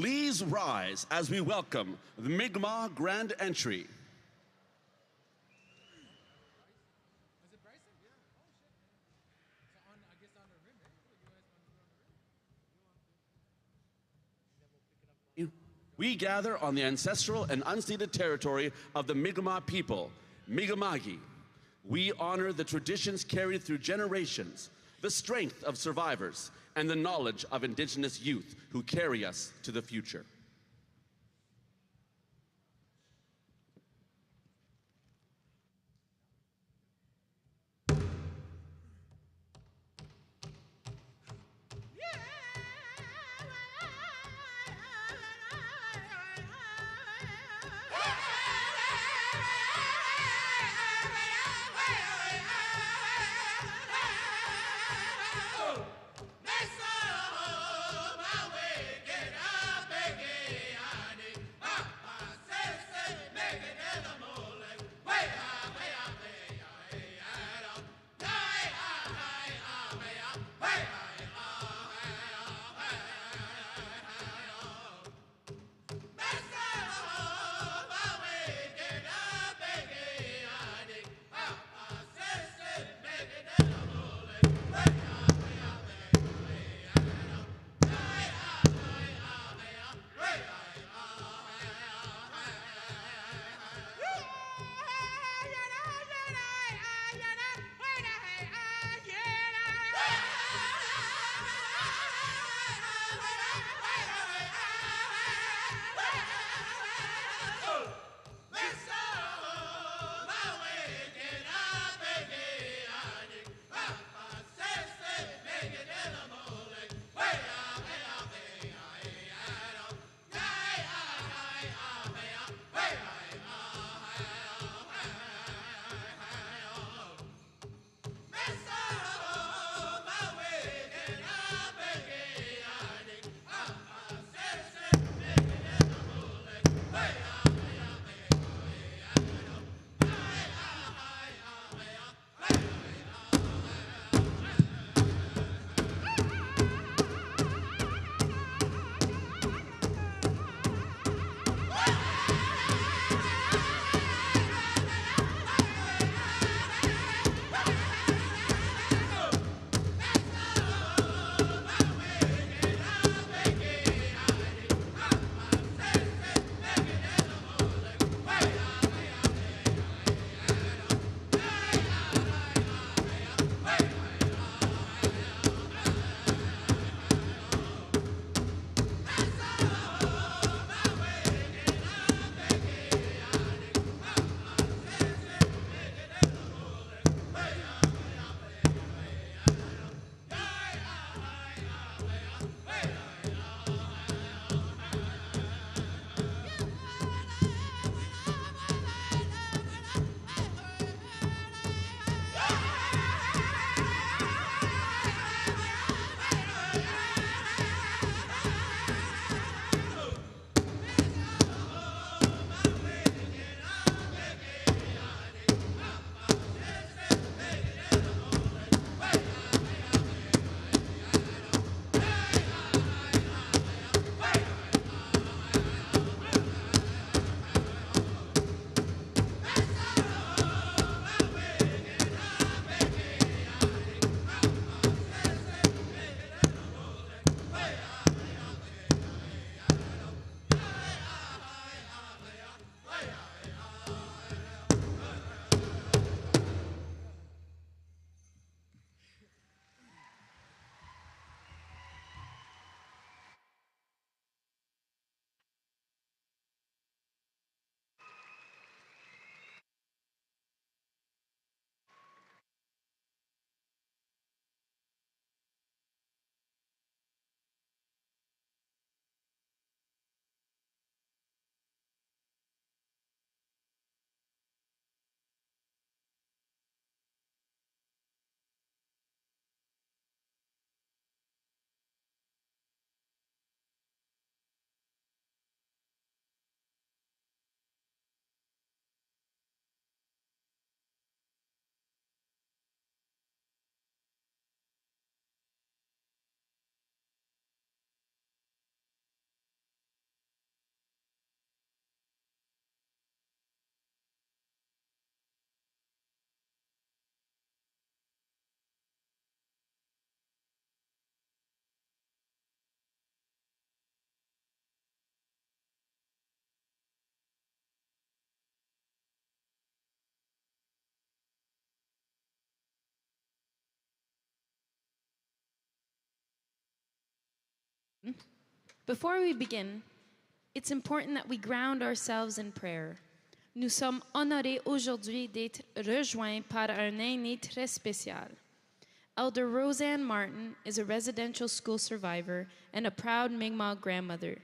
Please rise as we welcome the Mi'kmaq Grand Entry. We gather on the ancestral and unceded territory of the Mi'kmaq people, Mi'kma'ki. We honor the traditions carried through generations, the strength of survivors, and the knowledge of Indigenous youth who carry us to the future. Get up and get Before we begin, it's important that we ground ourselves in prayer. Nous sommes honorés aujourd'hui d'être rejoints par un aîné très spécial. Elder Roseann Martin is a residential school survivor and a proud Mi'kmaq grandmother.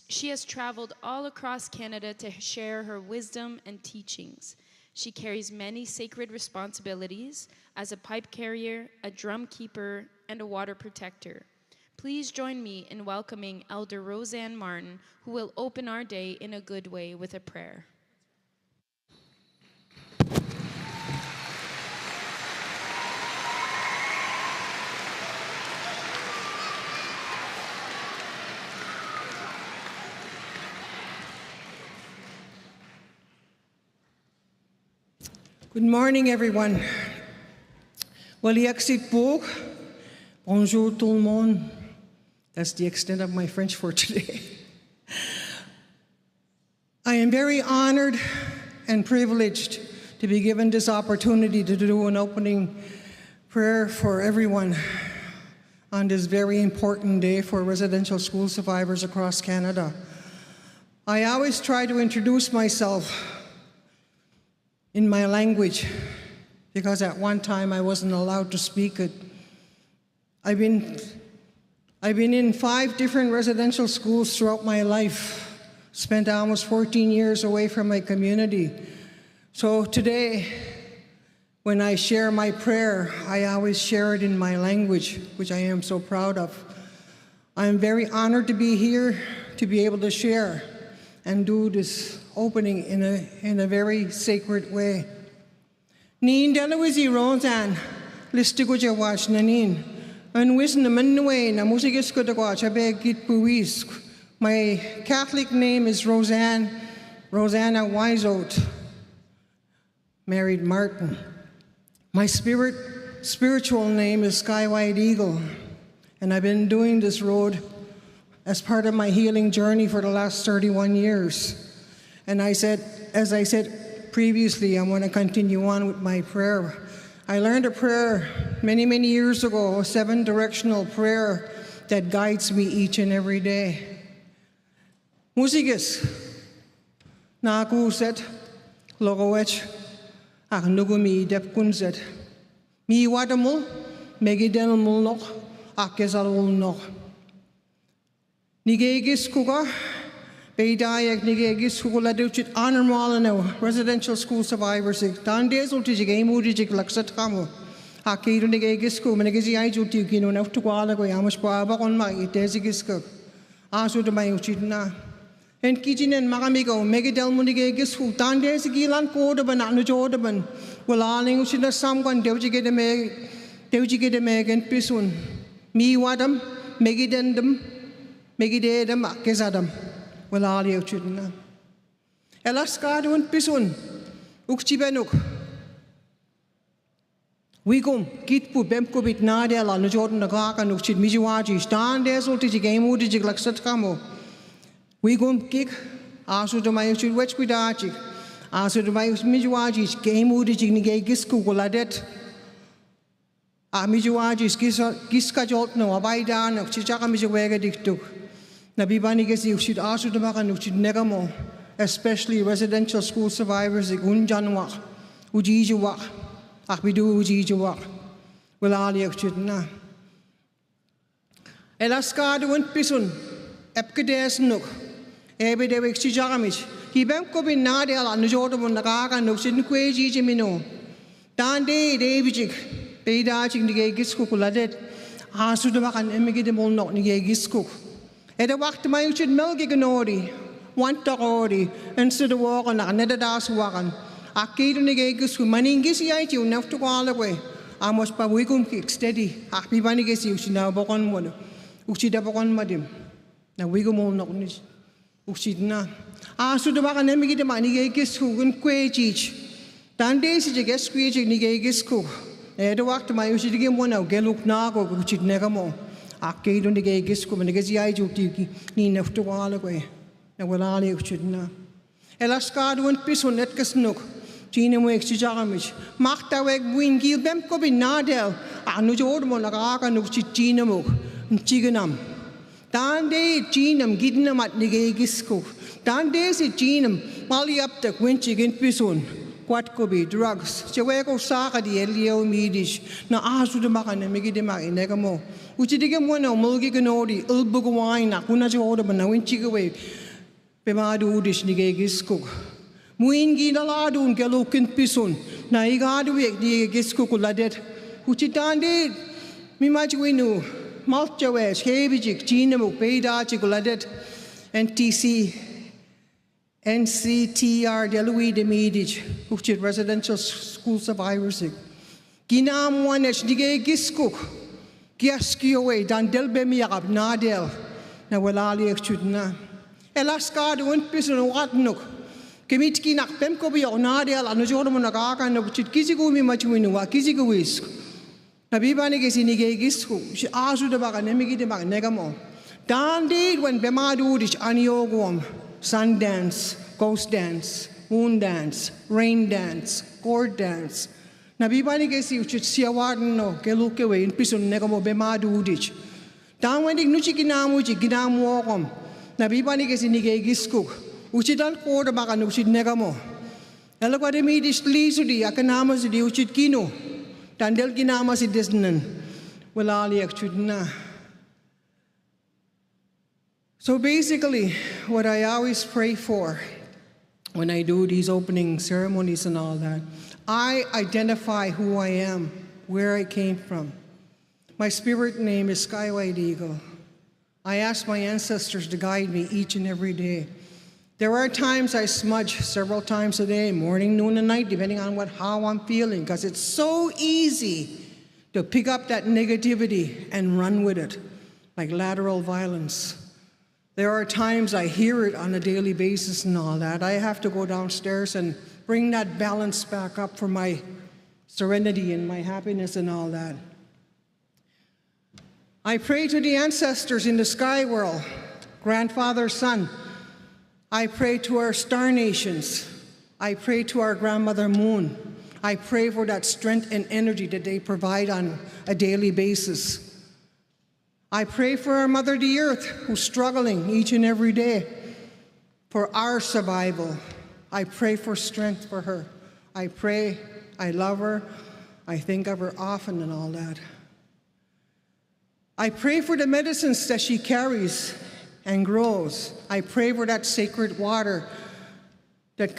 She has traveled all across Canada to share her wisdom and teachings. She carries many sacred responsibilities as a pipe carrier, a drum keeper, and a water protector. Please join me in welcoming Elder Roseann Martin, who will open our day in a good way with a prayer. Good morning, everyone. Bonjour tout le monde. That's the extent of my French for today. I am very honored and privileged to be given this opportunity to do an opening prayer for everyone on this very important day for residential school survivors across Canada. I always try to introduce myself in my language, because at one time I wasn't allowed to speak it. I've been in 5 different residential schools throughout my life, spent almost 14 years away from my community. So today, when I share my prayer, I always share it in my language, which I am so proud of. I am very honored to be here, to be able to share and do this opening in a very sacred way. Nin delawizi Roseann, listigo jawach nanin, and wisn the manway na musigis ko dagwach abeg git puisk. My Catholic name is Roseanna Wiseout, married Martin. My spiritual name is Skywide Eagle, and I've been doing this road as part of my healing journey for the last 31 years. And as I said previously, I want to continue on with my prayer. I learned a prayer many, many years ago, a 7-directional prayer that guides me each and every day. Musigis, nakuset, logowech, ak nugumi depkunset. Mi wadamul, megidenmul nok, akesalul nok. Nigegis kuga, Beidayak nigegis hukuladuchit Honourable residential school survivors. Tandes ultijig amudijig laksat kamo. Hakiru nigegis ku menegisi aijuti kino na tukwala ko yamas baba kon ma itezigis ko. Asu de mai uchidna. En kijinen makamigo megidel munigegis hu tandes gilan ko de ban anu jodaban. Walaling uchidna samkwan deujige de megen pisun. Mi wadam megidendam megidedam akesadam. Well, you children. Elaskado and Pisun, Ukchibenuk. We go, Git pu Bemko bit Nadel on the Jordan the Gak and Ukchid Mijuaji, stand there so to game Udijig like Satkamo. We go kick, Asu to my Uchid Wetch with Archik, Asu to my Mijuaji, game Udijig Nigay Gisku Guladet. Mijuaji Giska Jotno, Abaidan of Chichaka Mijuega Dictuk. Nabibanigesi ushid asu damakan ushid negamo, especially residential school survivors like Unjanwa, Ujijuwa, Akbidu Ujijuwa, Wilali ushidna. Elaskadu and Pisun, Epkades Nook, Ebedewik Chijagamich, Hibemko bin Nadel and Jordan Nagaga no Sidnquaji Jimino. Dande Davidjik, Beidajik Nigagisku Asu damakan emigidimol not Nigagisku. At a walk to my uchid melgiganori, one tagori, and stood a walk on another das wagon. A kid on the gagus who maningis yet you never to all away. I must by wigum kick steady. Happy banigis you should now book on one. Uchidabon madim. Now wigum all not Uchidna. I stood about an emigid money gagis who wouldn't quage each. Dan days is a guest squeeging nigagis cook. At a walk to my uchid one now, geluk nago, which it never more. Arcade on the gay giscum and the gazi juki, Nina to all away. Now will all you should know. Elaskado and Piss on Netkas Nook, Gina Wakes Jaramish, Marta Weg Wing Gil Bemco in Nadel, Anu Jordamon, Agaga Nuchi Gina Mook, and Chiganum. Dande Genum Gidnam at Nigagisco. Dande si Genum Mali up the Quinchigin Pison. What could be drugs? Chewego Saka the Elio Medish. Na Asu the Makan and Migidima in Negamo. Which you digam one or Mulgiganodi, Ulbugwine, Nakunaja Orderman, Winchigaway. Bemadu dish Nigagisco. Muingi Naladun Galukin Pison. Na Igadu Nigagisco Ladet. Which it dande. Mimajwinu. Malchawes, Hebijik, Genamo, Beda, Chicoladet, NCTR, Deluide de Medich, which is residential school survivors. Ginam one as Nige Giskuk, Giaskio, Dandel Bemiab, Nadel, Nawalali Chudna. Elaskad went prison Watnuk. Kemitki nak Pemkobi or Nadel and Jodomonagaga and Chikizigumi Machwinu, Kiziguisk. Nabibani is in Nigagisku, she asked about a Nemigi de Negamo. Dande when Bemadu is Aniogum, sun dance, ghost dance, moon dance, rain dance, court dance. Nabibani is you should see a warden Geluke away in Pison Negamo Bemadu ditch. Down when Ignuchikinamuchi Ginam Wogum. Nabibani is in Nigagisku, which is done quarter back and Uchid Negamo. Eloquademi is Lisudi, Akanamas, the Uchid Kino. Tandel ginama si Disnan, walali akchudna. So basically, what I always pray for when I do these opening ceremonies and all that, I identify who I am, where I came from. My spirit name is Skywide Eagle. I ask my ancestors to guide me each and every day. There are times I smudge several times a day, morning, noon, and night, depending on how I'm feeling, because it's so easy to pick up that negativity and run with it, like lateral violence. There are times I hear it on a daily basis and all that. I have to go downstairs and bring that balance back up for my serenity and my happiness and all that. I pray to the ancestors in the sky world, grandfather, son. I pray to our star nations. I pray to our grandmother moon. I pray for that strength and energy that they provide on a daily basis. I pray for our mother the earth who's struggling each and every day for our survival. I pray for strength for her. I pray, I love her, I think of her often and all that. I pray for the medicines that she carries and grows. I pray for that sacred water that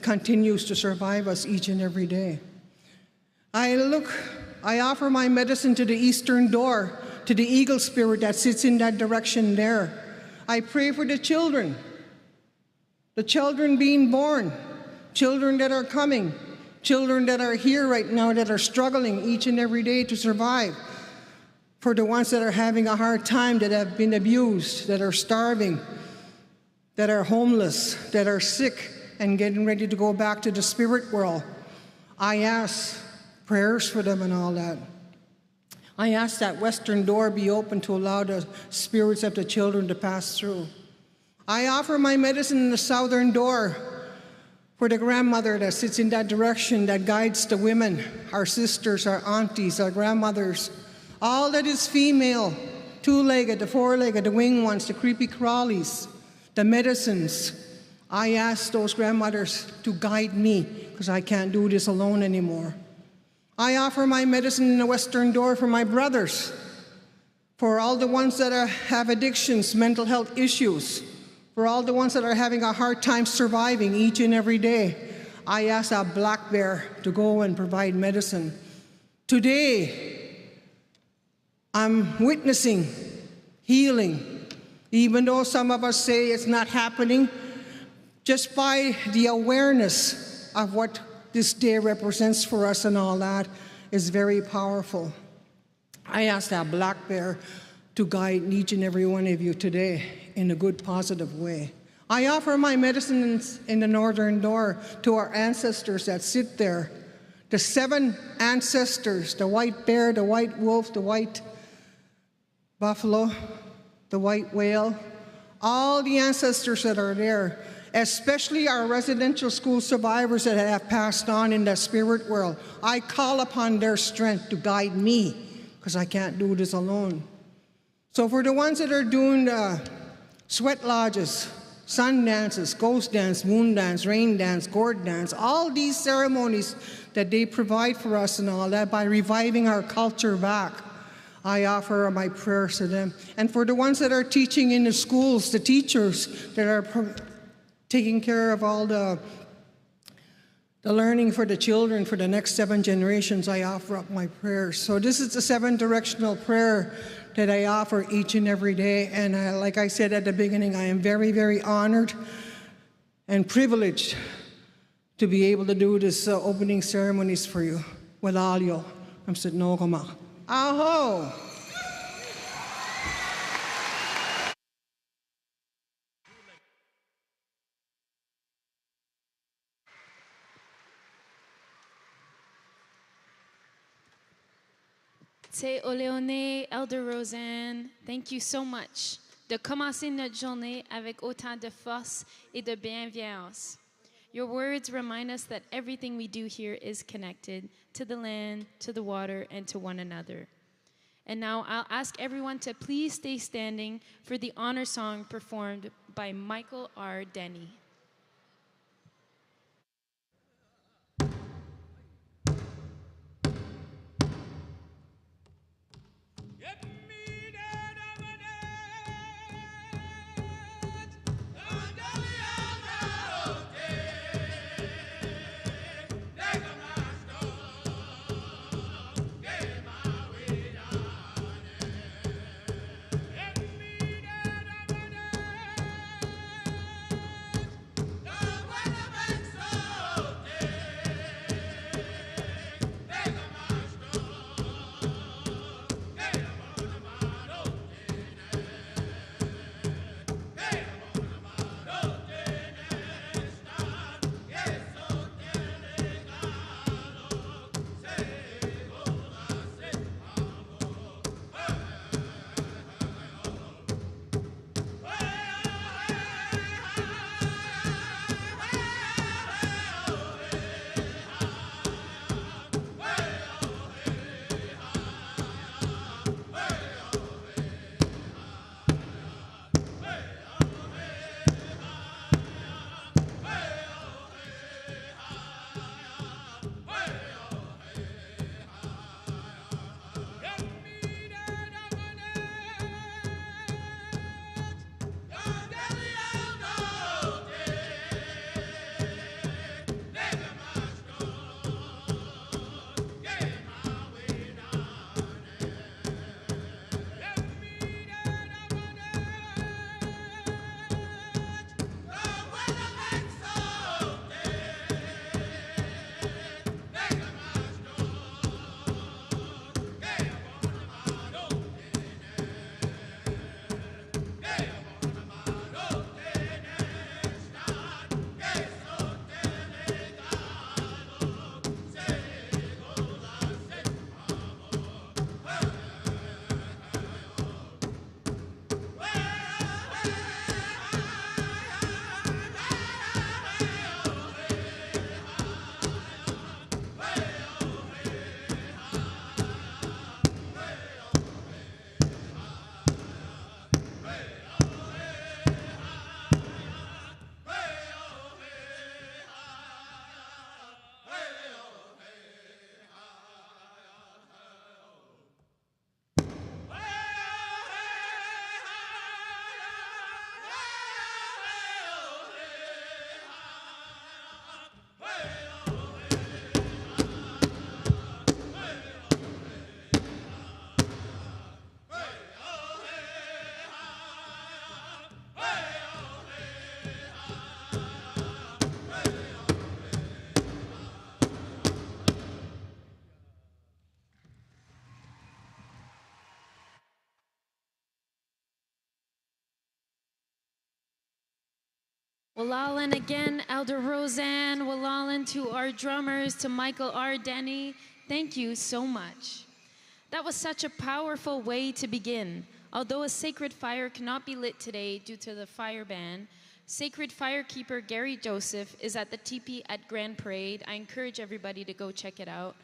continues to survive us each and every day. I offer my medicine to the eastern door, to the eagle spirit that sits in that direction there. I pray for the children being born, children that are coming, children that are here right now that are struggling each and every day to survive. For the ones that are having a hard time, that have been abused, that are starving, that are homeless, that are sick and getting ready to go back to the spirit world. I ask prayers for them and all that. I ask that western door be open to allow the spirits of the children to pass through. I offer my medicine in the southern door for the grandmother that sits in that direction, that guides the women, our sisters, our aunties, our grandmothers, all that is female, two-legged, the four-legged, the winged ones, the creepy crawlies, the medicines. I ask those grandmothers to guide me because I can't do this alone anymore. I offer my medicine in the western door for my brothers, for all the ones that have addictions, mental health issues, for all the ones that are having a hard time surviving each and every day. I ask our black bear to go and provide medicine. Today, I'm witnessing healing, even though some of us say it's not happening, just by the awareness of what this day represents for us and all that is very powerful. I ask that black bear to guide each and every one of you today in a good, positive way. I offer my medicine in the northern door to our ancestors that sit there, the 7 ancestors, the white bear, the white wolf, the white buffalo, the white whale, all the ancestors that are there, especially our residential school survivors that have passed on in the spirit world. I call upon their strength to guide me because I can't do this alone. So for the ones that are doing the sweat lodges, sun dances, ghost dance, moon dance, rain dance, gourd dance, all these ceremonies that they provide for us and all that by reviving our culture back, I offer my prayers to them. And for the ones that are teaching in the schools, the teachers that are taking care of all the learning for the children for the next 7 generations, I offer up my prayers. So this is the 7 directional prayer that I offer each and every day. And like I said at the beginning, I am very, very honored and privileged to be able to do this opening ceremonies for you with all you. I'm sitting over. Aho! Te Oleone, Elder Roseann, thank you so much de commencer notre journée avec autant de force et de bienveillance. Your words remind us that everything we do here is connected to the land, to the water, and to one another. And now I'll ask everyone to please stay standing for the honor song performed by Michael R. Denny. Walalin again, Elder Roseann. Walalin to our drummers, to Michael R. Denny. Thank you so much. That was such a powerful way to begin. Although a sacred fire cannot be lit today due to the fire ban, Sacred Firekeeper Gary Joseph is at the teepee at Grand Parade. I encourage everybody to go check it out.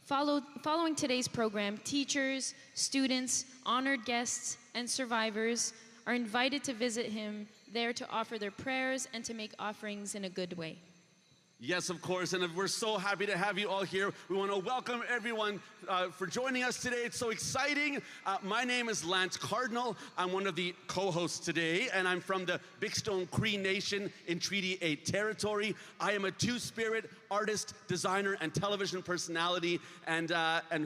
Following today's program, teachers, students, honored guests, and survivors are invited to visit him there to offer their prayers and to make offerings in a good way. Yes, of course, and we're so happy to have you all here. We want to welcome everyone for joining us today. It's so exciting. My name is Lance Cardinal. I'm one of the co-hosts today, and I'm from the Big Stone Cree Nation in Treaty 8 territory. I am a two-spirit artist, designer, and television personality, and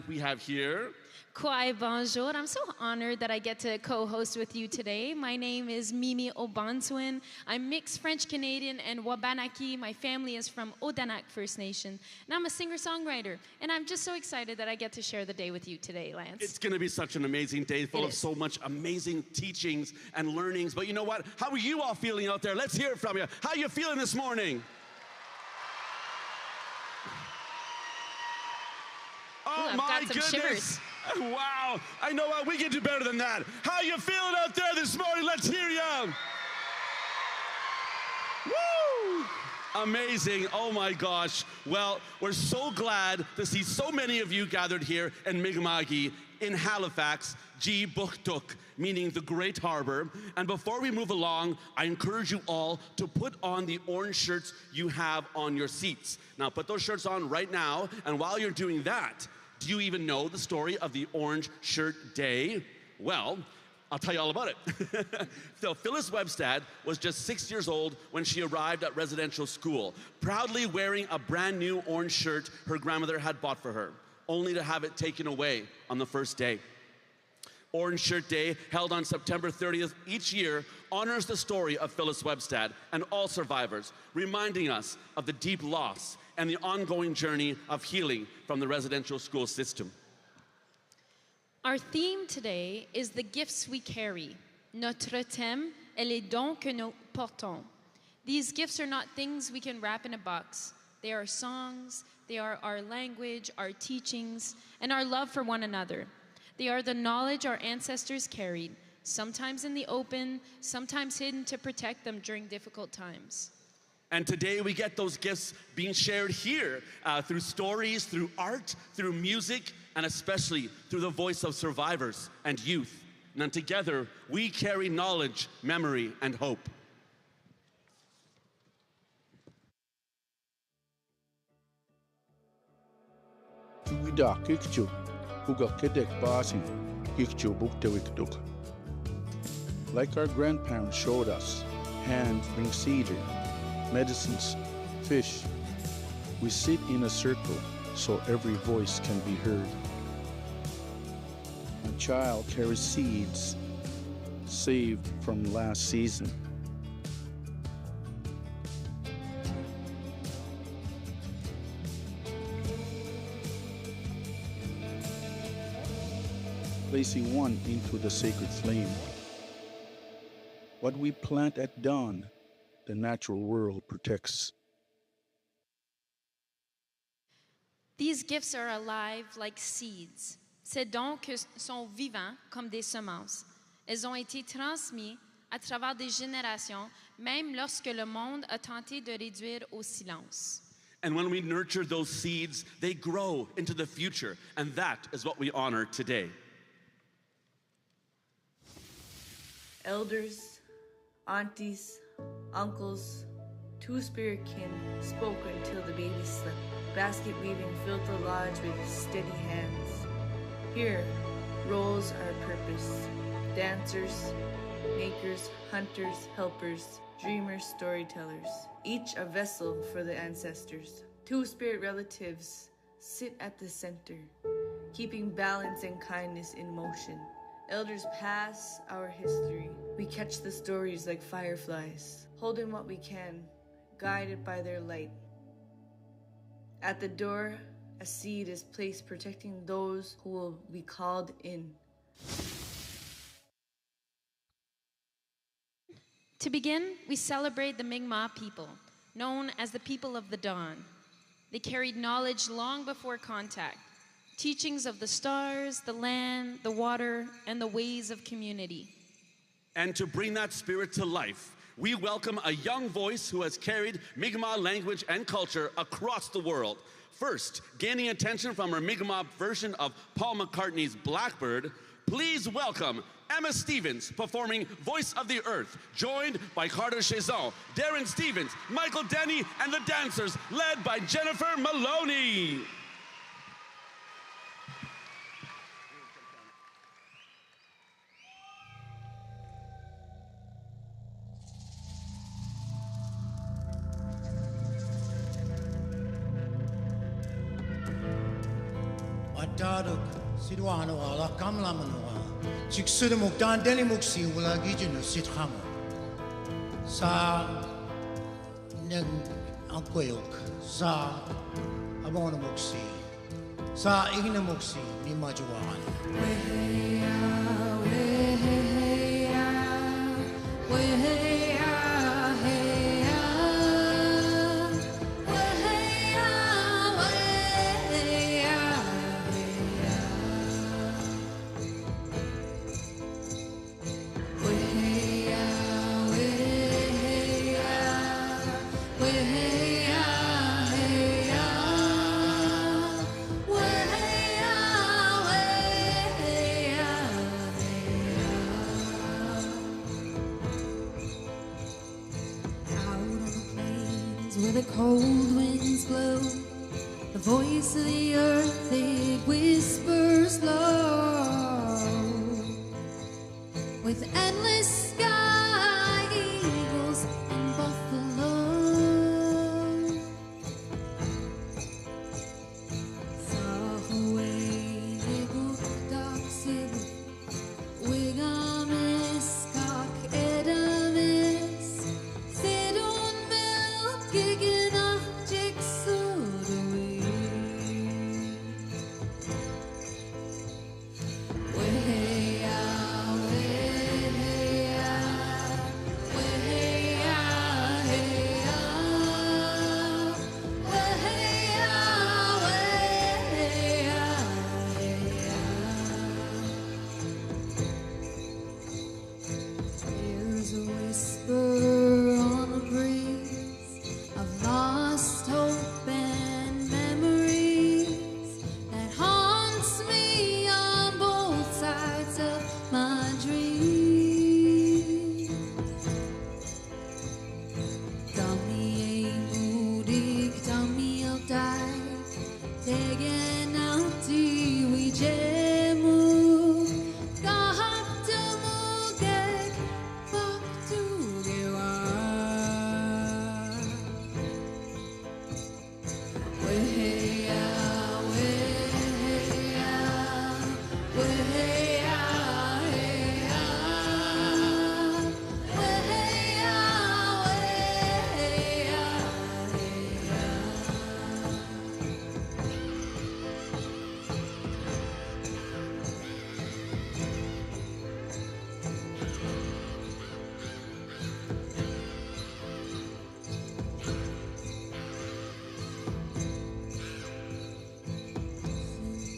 we have here... Kwai bonjour. I'm so honored that I get to co-host with you today. My name is Mimi Obanswin. I'm mixed French-Canadian and Wabanaki. My family is from Odanak First Nation. And I'm a singer-songwriter. And I'm just so excited that I get to share the day with you today, Lance. It's going to be such an amazing day full of so much amazing teachings and learnings. But you know what? How are you all feeling out there? Let's hear it from you. How are you feeling this morning? Oh, my goodness. Shivers. Wow. I know what, we can do better than that. How you feeling out there this morning? Let's hear you. Woo! Amazing. Oh, my gosh. Well, we're so glad to see so many of you gathered here in Mi'kmaq in Halifax, G-Buktuk, meaning the Great Harbor. And before we move along, I encourage you all to put on the orange shirts you have on your seats. Now, put those shirts on right now. And while you're doing that, do you even know the story of the Orange Shirt Day? Well, I'll tell you all about it. So Phyllis Webstad was just 6 years old when she arrived at residential school, proudly wearing a brand new orange shirt her grandmother had bought for her, only to have it taken away on the first day. Orange Shirt Day, held on September 30th each year, honors the story of Phyllis Webstad and all survivors, reminding us of the deep loss and the ongoing journey of healing from the residential school system. Our theme today is the gifts we carry. Notre thème est les dons que nous portons. These gifts are not things we can wrap in a box. They are songs, they are our language, our teachings, and our love for one another. They are the knowledge our ancestors carried, sometimes in the open, sometimes hidden to protect them during difficult times. And today we get those gifts being shared here through stories, through art, through music, and especially through the voice of survivors and youth. And then together we carry knowledge, memory, and hope. Like our grandparents showed us, hands bring cedar, medicines, fish. We sit in a circle so every voice can be heard. A child carries seeds saved from last season. Placing one into the sacred flame. What we plant at dawn, the natural world protects. These gifts are alive like seeds. Ces dons sont vivants comme des semences. Elles ont été transmis à travers des générations, même lorsque le monde a tenté de réduire au silence. And when we nurture those seeds, they grow into the future, and that is what we honor today. Elders, aunties, uncles, two-spirit kin spoke until the baby slept. Basket weaving filled the lodge with steady hands. Here, roles are purpose. Dancers, makers, hunters, helpers, dreamers, storytellers. Each a vessel for the ancestors. Two-spirit relatives sit at the center, keeping balance and kindness in motion. Elders pass our history. We catch the stories like fireflies, holding what we can, guided by their light. At the door, a seed is placed protecting those who will be called in. To begin, we celebrate the Mi'kmaq people, known as the people of the dawn. They carried knowledge long before contact, teachings of the stars, the land, the water, and the ways of community. And to bring that spirit to life, we welcome a young voice who has carried Mi'kmaq language and culture across the world. First, gaining attention from her Mi'kmaq version of Paul McCartney's Blackbird, please welcome Emma Stevens performing Voice of the Earth, joined by Carter Chiasson, Darren Stevens, Michael Denny, and the dancers led by Jennifer Maloney. Daruk, Sidwano, ala Kamlamanoa, Sixudamuk, Dan Denny Muxi, Willa Gijinu, Sithamu. Sa Neg Anquayuk, Sa Abona Muxi, Sa Igna Muxi, Nimajuan. Where the cold winds blow, the voice of the earth, it whispers low. With endless sky, eagles and buffalo. Sahaway, Uuttuvak, Wigamis, Kak, Edamis, Sidon, Milk, Gigana, Jigsaw, There's a whisper on the breeze of lost hope and memories that haunts me on both sides of my dreams. Dummy ain't moody, dummy I'll die. Taking out the we jemu. Kahaptumugek, baktugewa. Weheya, weheya, weheya, heya. Weheya, weheya, heya.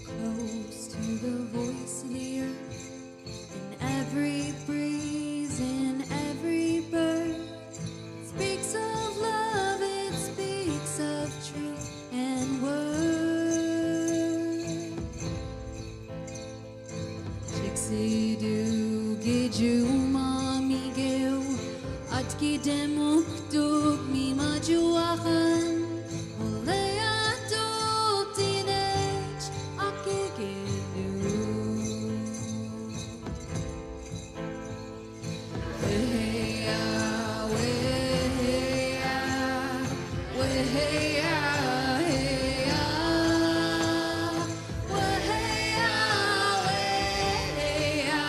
Close to the voice of the earth, in every breeze, in every bird. Speaks of love, it speaks of truth and word. Chixie do, Giju, Mami Gil, Atki Demuk, Duk, Mi Majuahan, Olea, Duk, Teenage, Akigidu. Weheya, weheya, weheya, heya. Weheya, weheya, heya.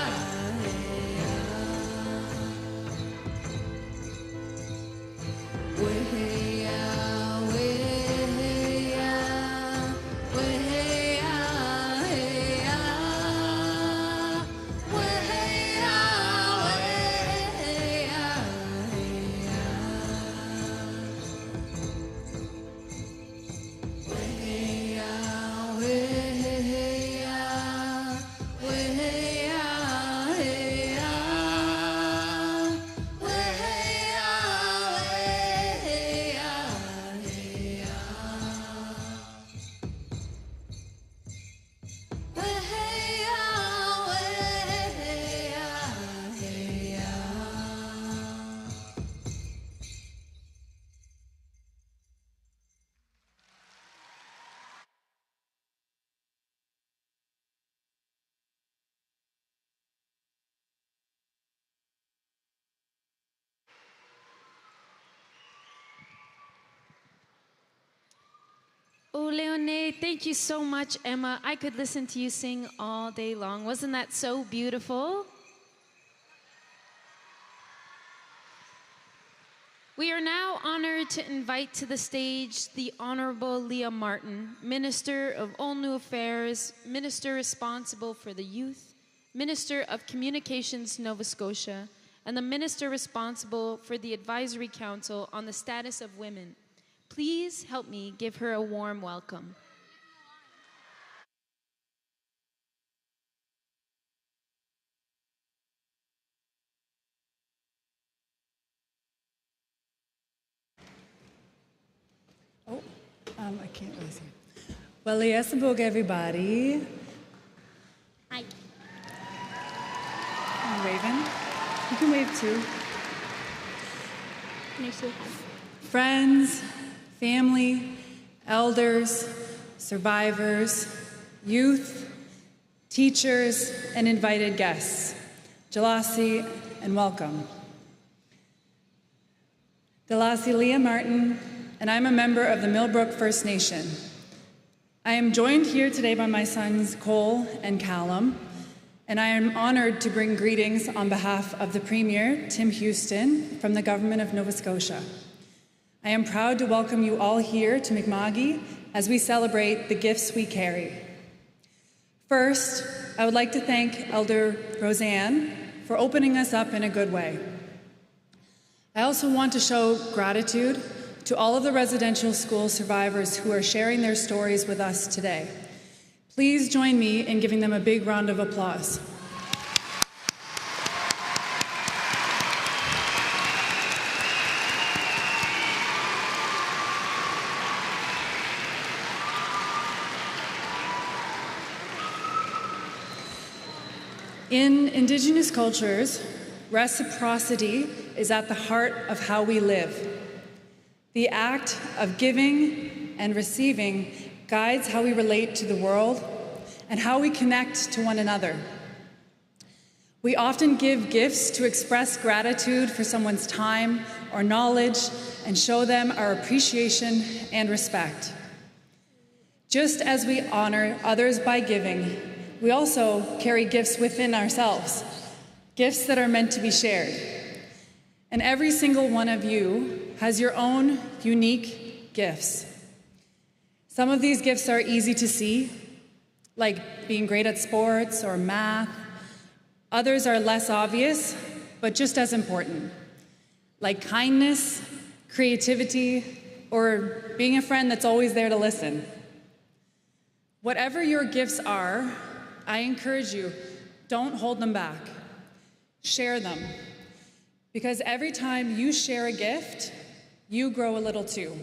Leone. Thank you so much, Emma. I could listen to you sing all day long. Wasn't that so beautiful? We are now honored to invite to the stage the Honourable Leah Martin, Minister of All New Affairs, Minister responsible for the youth, Minister of Communications Nova Scotia, and the Minister responsible for the Advisory Council on the Status of Women. Please help me give her a warm welcome. I can't really see. Well, Leah Sabog, everybody. Hi. I'm waving. You can wave too. Friends, family, elders, survivors, youth, teachers, and invited guests. Jalasi and welcome. Jalasi Leah Martin, and I'm a member of the Millbrook First Nation. I am joined here today by my sons Cole and Callum, and I am honored to bring greetings on behalf of the Premier, Tim Houston, from the Government of Nova Scotia. I am proud to welcome you all here to Mi'kma'ki as we celebrate the gifts we carry. First, I would like to thank Elder Roseann for opening us up in a good way. I also want to show gratitude to all of the residential school survivors who are sharing their stories with us today. Please join me in giving them a big round of applause. In Indigenous cultures, reciprocity is at the heart of how we live. The act of giving and receiving guides how we relate to the world and how we connect to one another. We often give gifts to express gratitude for someone's time or knowledge and show them our appreciation and respect. Just as we honor others by giving, we also carry gifts within ourselves, gifts that are meant to be shared. And every single one of you has your own unique gifts. Some of these gifts are easy to see, like being great at sports or math. Others are less obvious, but just as important, like kindness, creativity, or being a friend that's always there to listen. Whatever your gifts are, I encourage you, don't hold them back. Share them. Because every time you share a gift, you grow a little too,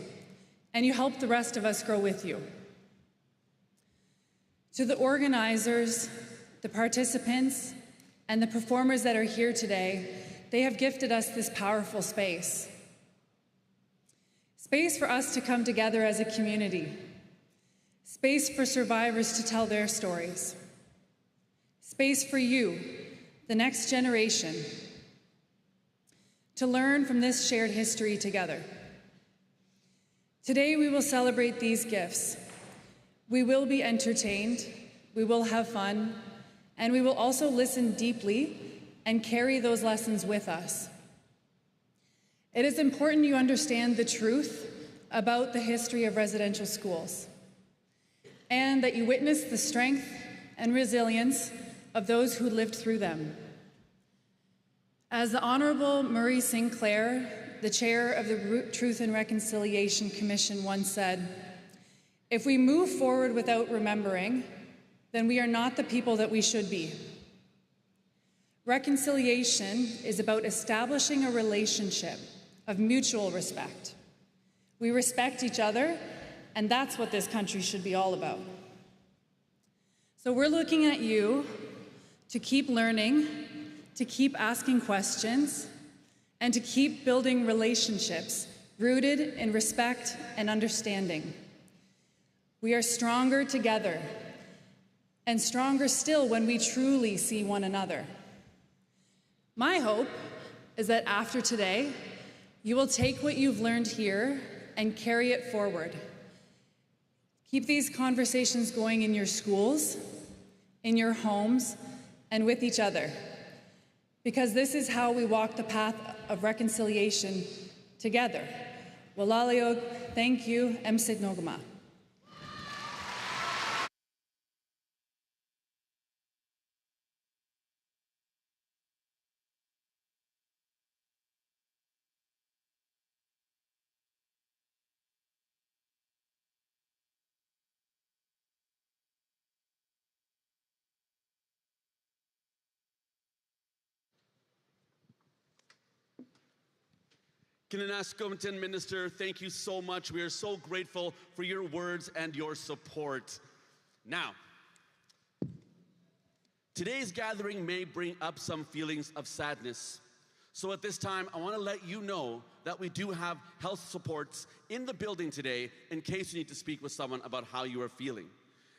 and you help the rest of us grow with you. To the organizers, the participants, and the performers that are here today, they have gifted us this powerful space. Space for us to come together as a community. Space for survivors to tell their stories. Space for you, the next generation, to learn from this shared history together. Today we will celebrate these gifts. We will be entertained, we will have fun, and we will also listen deeply and carry those lessons with us. It is important you understand the truth about the history of residential schools, and that you witness the strength and resilience of those who lived through them. As the Honourable Murray Sinclair, the chair of the Truth and Reconciliation Commission, once said, "If we move forward without remembering, then we are not the people that we should be." Reconciliation is about establishing a relationship of mutual respect. We respect each other, and that's what this country should be all about. So we're looking at you to keep learning, to keep asking questions, and to keep building relationships rooted in respect and understanding. We are stronger together, and stronger still when we truly see one another. My hope is that after today, you will take what you've learned here and carry it forward. Keep these conversations going in your schools, in your homes, and with each other, because this is how we walk the path of reconciliation together. Walaliog, thank you, Emsid Nogama. Kinanaskomitin Minister, thank you so much. We are so grateful for your words and your support. Now, today's gathering may bring up some feelings of sadness. So at this time, I want to let you know that we do have health supports in the building today in case you need to speak with someone about how you are feeling.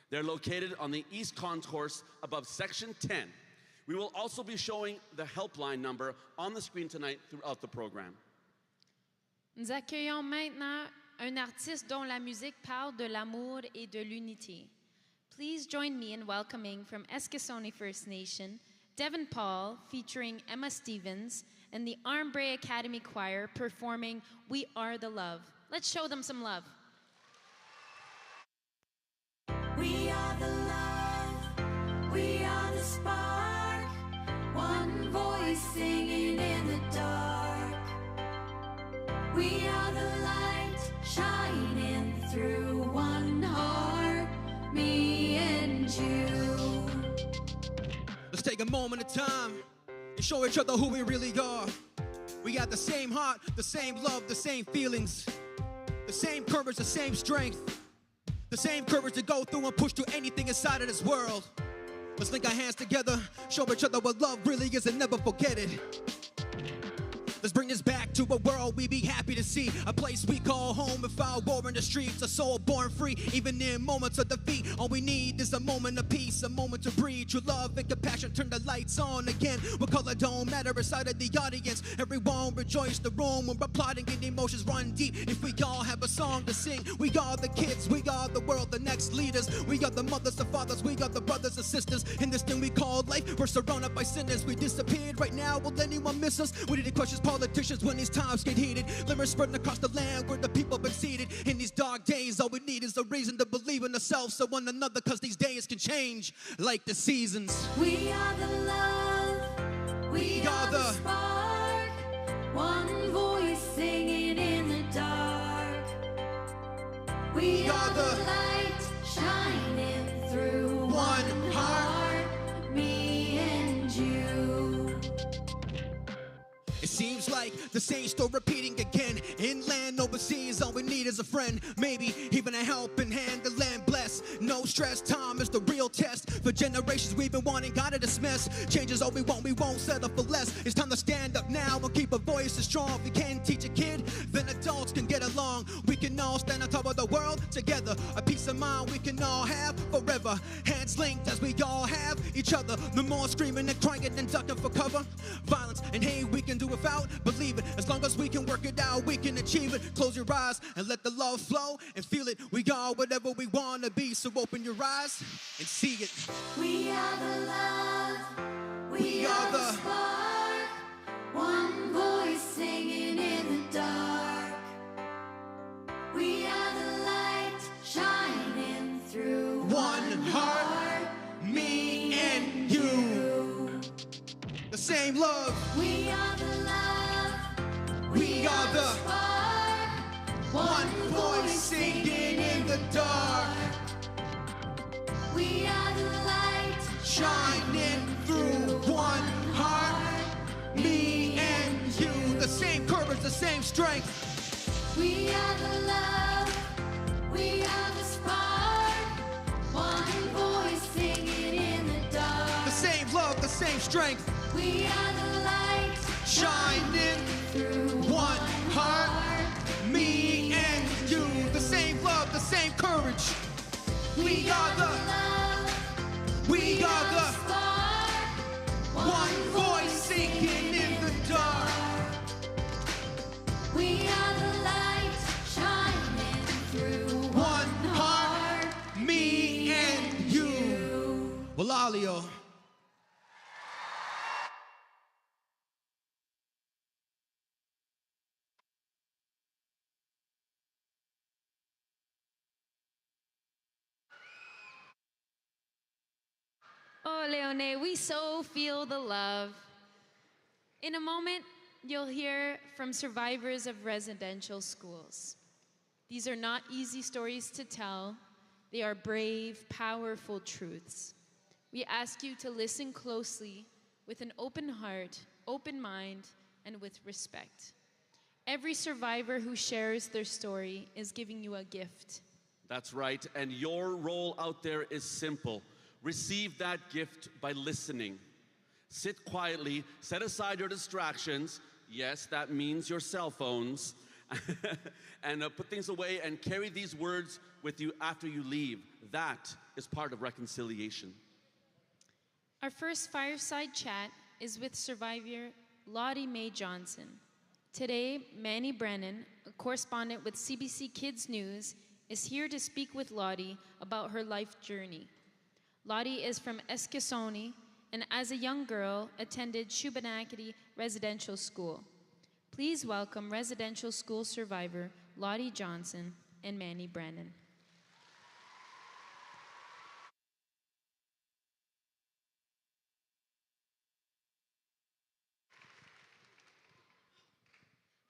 They're located on the East Concourse above Section 10. We will also be showing the helpline number on the screen tonight throughout the program. Nous accueillons maintenant un artiste dont la musique parle de l'amour et de l'unité. Please join me in welcoming from Eskasoni First Nation, Devon Paul featuring Emma Stevens and the Armbrae Academy Choir performing We Are the Love. Let's show them some love. We are the love, we are the spark, one voice singing in the dark. We are the light shining through one heart, me and you. Let's take a moment of time and show each other who we really are. We got the same heart, the same love, the same feelings, the same courage, the same strength, the same courage to go through and push through anything inside of this world. Let's link our hands together, show each other what love really is and never forget it. Let's bring this back to a world we be happy to see. A place we call home if our war in the streets. A soul born free, even in moments of defeat. All we need is a moment of peace, a moment to breathe. True love and compassion, turn the lights on again. What color don't matter inside of the audience. Everyone rejoice the room when we're plotting and emotions run deep. If we all have a song to sing, we are the kids, we are the world, the next leaders. We are the mothers, the fathers, we are the brothers and sisters. In this thing we call life, we're surrounded by sinners. We disappeared right now, will anyone miss us? We need to question politicians when these times get heated. Limits spreading across the land where the people been seated. In these dark days, all we need is a reason to believe in ourselves and one another, cause these days can change like the seasons. We are the love, we are the spark, one voice singing in the dark. We are the light shining through one heart, me and you. It seems like the same story repeating again. Inland, overseas, all we need is a friend. Maybe even a helping hand, the land blessed. No stress, time is the real test. For generations we've been wanting, gotta dismiss. Change is all we want, we won't settle for less. It's time to stand up now and keep our voices strong. If we can teach a kid, then adults can get along. We can all stand on top of the world together. A peace of mind we can all have forever. Hands linked as we all have each other. No more screaming and crying and ducking for cover. Violence and hate we can do without. Believe it, as long as we can work it out, we can achieve it. Close your eyes and let the love flow and feel it. We are whatever we want to be, so open your eyes and see it. We are the love, we are the spark, one voice singing in the dark. We are the light shining through one heart, me and you. The same love. We are the love, we are the spark, one voice singing in the dark. We are the light shining through one heart, me and you. The same courage, the same strength. We are the love, we are the spark, one voice singing in the dark. The same love, the same strength. We are the light shining through one heart, me and you. The same love, the same courage. We are the love, we are the spark, one voice singing in the dark. We are the light shining through one heart, Malalio. Oh, Leone, we so feel the love. In a moment, you'll hear from survivors of residential schools. These are not easy stories to tell. They are brave, powerful truths. We ask you to listen closely with an open heart, open mind, and with respect. Every survivor who shares their story is giving you a gift. That's right, and your role out there is simple. Receive that gift by listening. Sit quietly, set aside your distractions. Yes, that means your cell phones. And put things away and carry these words with you after you leave. That is part of reconciliation. Our first fireside chat is with survivor Lottie Mae Johnson. Today, Manny Brennen, a correspondent with CBC Kids News, is here to speak with Lottie about her life journey. Lottie is from Chiasson and as a young girl attended Shubenacadie Residential School. Please welcome residential school survivor Lottie Johnson and Manny Brennen.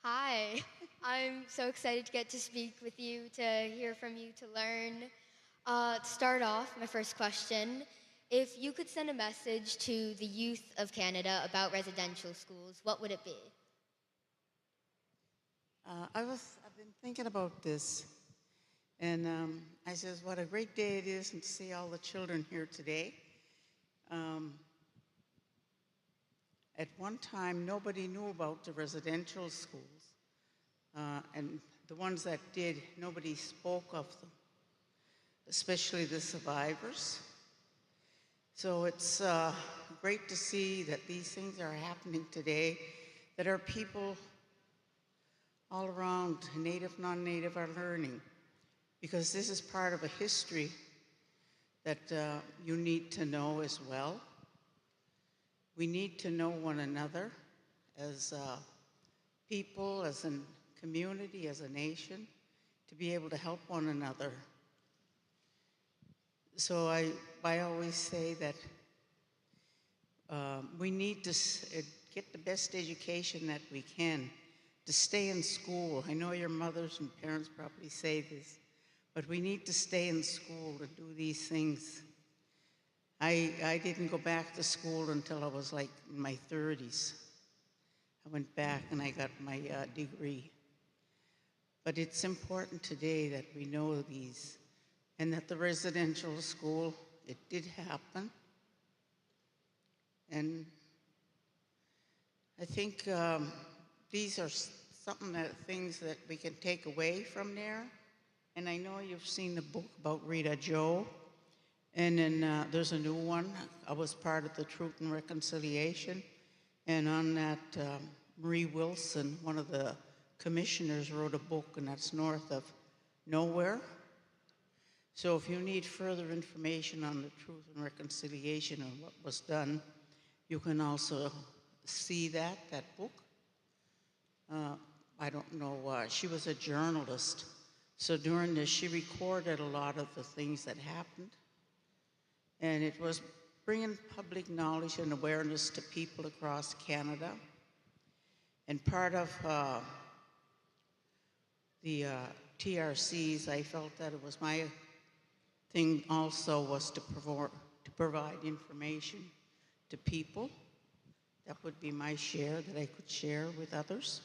Hi, I'm so excited to get to speak with you, to hear from you, to learn. To start off, my first question, if you could send a message to the youth of Canada about residential schools, what would it be? I've been thinking about this, and I says, what a great day it is and to see all the children here today. At one time, nobody knew about the residential schools, and the ones that did, nobody spoke of them, especially the survivors. So it's great to see that these things are happening today, that our people all around, Native, non-Native, are learning, because this is part of a history that you need to know as well. We need to know one another as people, as a community, as a nation, to be able to help one another. So I always say that we need to get the best education that we can, to stay in school. I know your mothers and parents probably say this, but we need to stay in school and do these things. I didn't go back to school until I was like in my 30s. I went back and I got my degree. But it's important today that we know these, and that the residential school, it did happen. And I think these are things that we can take away from there. And I know you've seen the book about Rita Joe. And then there's a new one. I was part of the Truth and Reconciliation. And on that, Marie Wilson, one of the commissioners, wrote a book, and that's North of Nowhere. So if you need further information on the Truth and Reconciliation and what was done, you can also see that book. I don't know, she was a journalist. So during this, she recorded a lot of the things that happened. And it was bringing public knowledge and awareness to people across Canada. And part of the TRCs, I felt that it was my thing also was to provide information to people. That would be my share that I could share with others.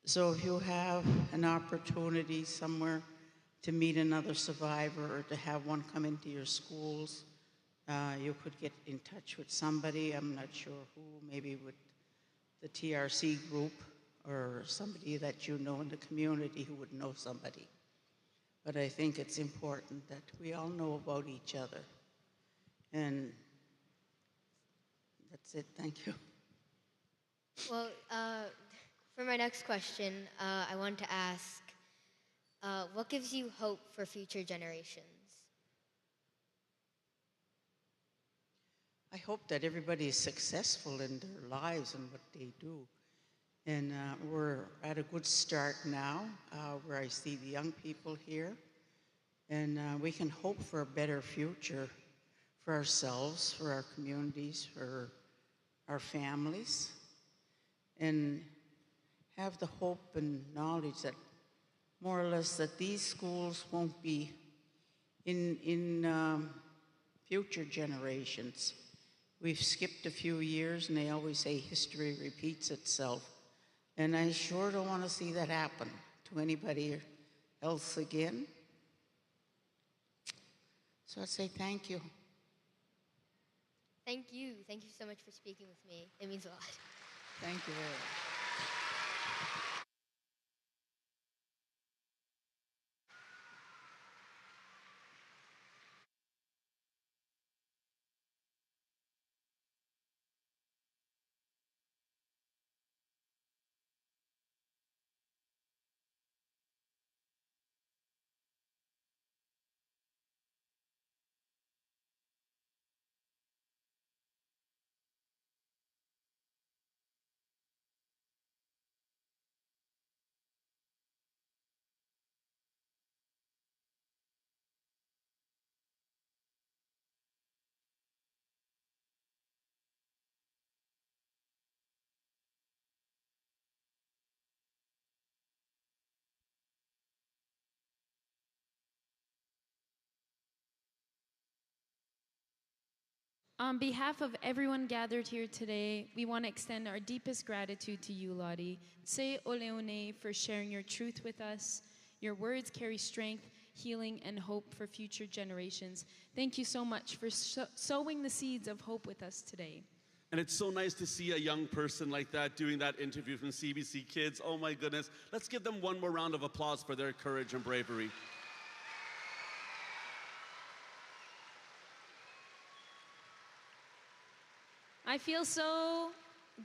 So if you have an opportunity somewhere to meet another survivor or to have one come into your schools, you could get in touch with somebody. I'm not sure who, maybe with the TRC group or somebody that you know in the community who would know somebody. But I think it's important that we all know about each other. And that's it. Thank you. Well, for my next question, I want to ask, what gives you hope for future generations? I hope that everybody is successful in their lives and what they do. And we're at a good start now, where I see the young people here. And we can hope for a better future for ourselves, for our communities, for our families. And have the hope and knowledge that more or less that these schools won't be in future generations. We've skipped a few years, and they always say history repeats itself. And I sure don't want to see that happen to anybody else again. So I'd say thank you. Thank you. Thank you so much for speaking with me. It means a lot. Thank you very much. On behalf of everyone gathered here today, we want to extend our deepest gratitude to you, Lottie. Say oleone for sharing your truth with us. Your words carry strength, healing, and hope for future generations. Thank you so much for sowing the seeds of hope with us today. And it's so nice to see a young person like that doing that interview from CBC Kids. Oh my goodness. Let's give them one more round of applause for their courage and bravery. I feel so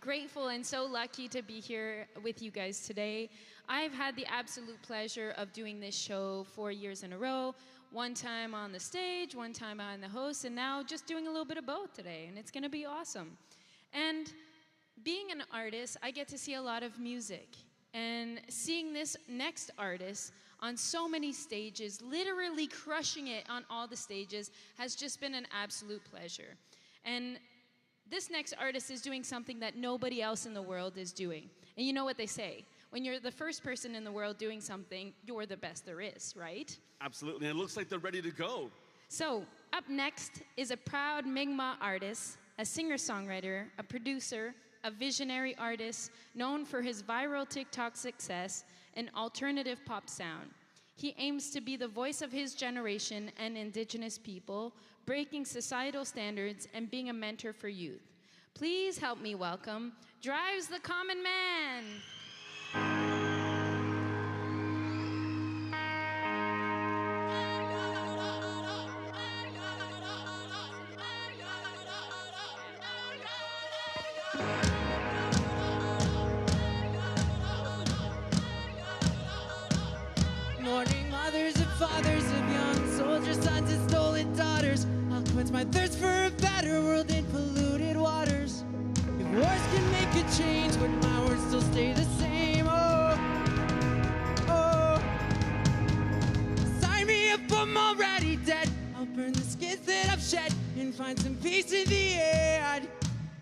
grateful and so lucky to be here with you guys today. I've had the absolute pleasure of doing this show 4 years in a row, one time on the stage, one time behind the host, and now just doing a little bit of both today, and it's gonna be awesome. And being an artist, I get to see a lot of music, and seeing this next artist on so many stages, literally crushing it on all the stages, has just been an absolute pleasure. And this next artist is doing something that nobody else in the world is doing. And you know what they say, when you're the first person in the world doing something, you're the best there is, right? Absolutely, and it looks like they're ready to go. So, up next is a proud Mi'kmaq artist, a singer-songwriter, a producer, a visionary artist, known for his viral TikTok success and alternative pop sound. He aims to be the voice of his generation and Indigenous people, breaking societal standards and being a mentor for youth. Please help me welcome Drives the Common Man. Morning mothers and fathers of young soldiers, sons and stolen daughters, I'll quench my thirst for a better world in polluted waters. If wars can make a change, but my words still stay the same, oh, oh. Sign me up, I'm already dead. I'll burn the skins that I've shed and find some peace in the air.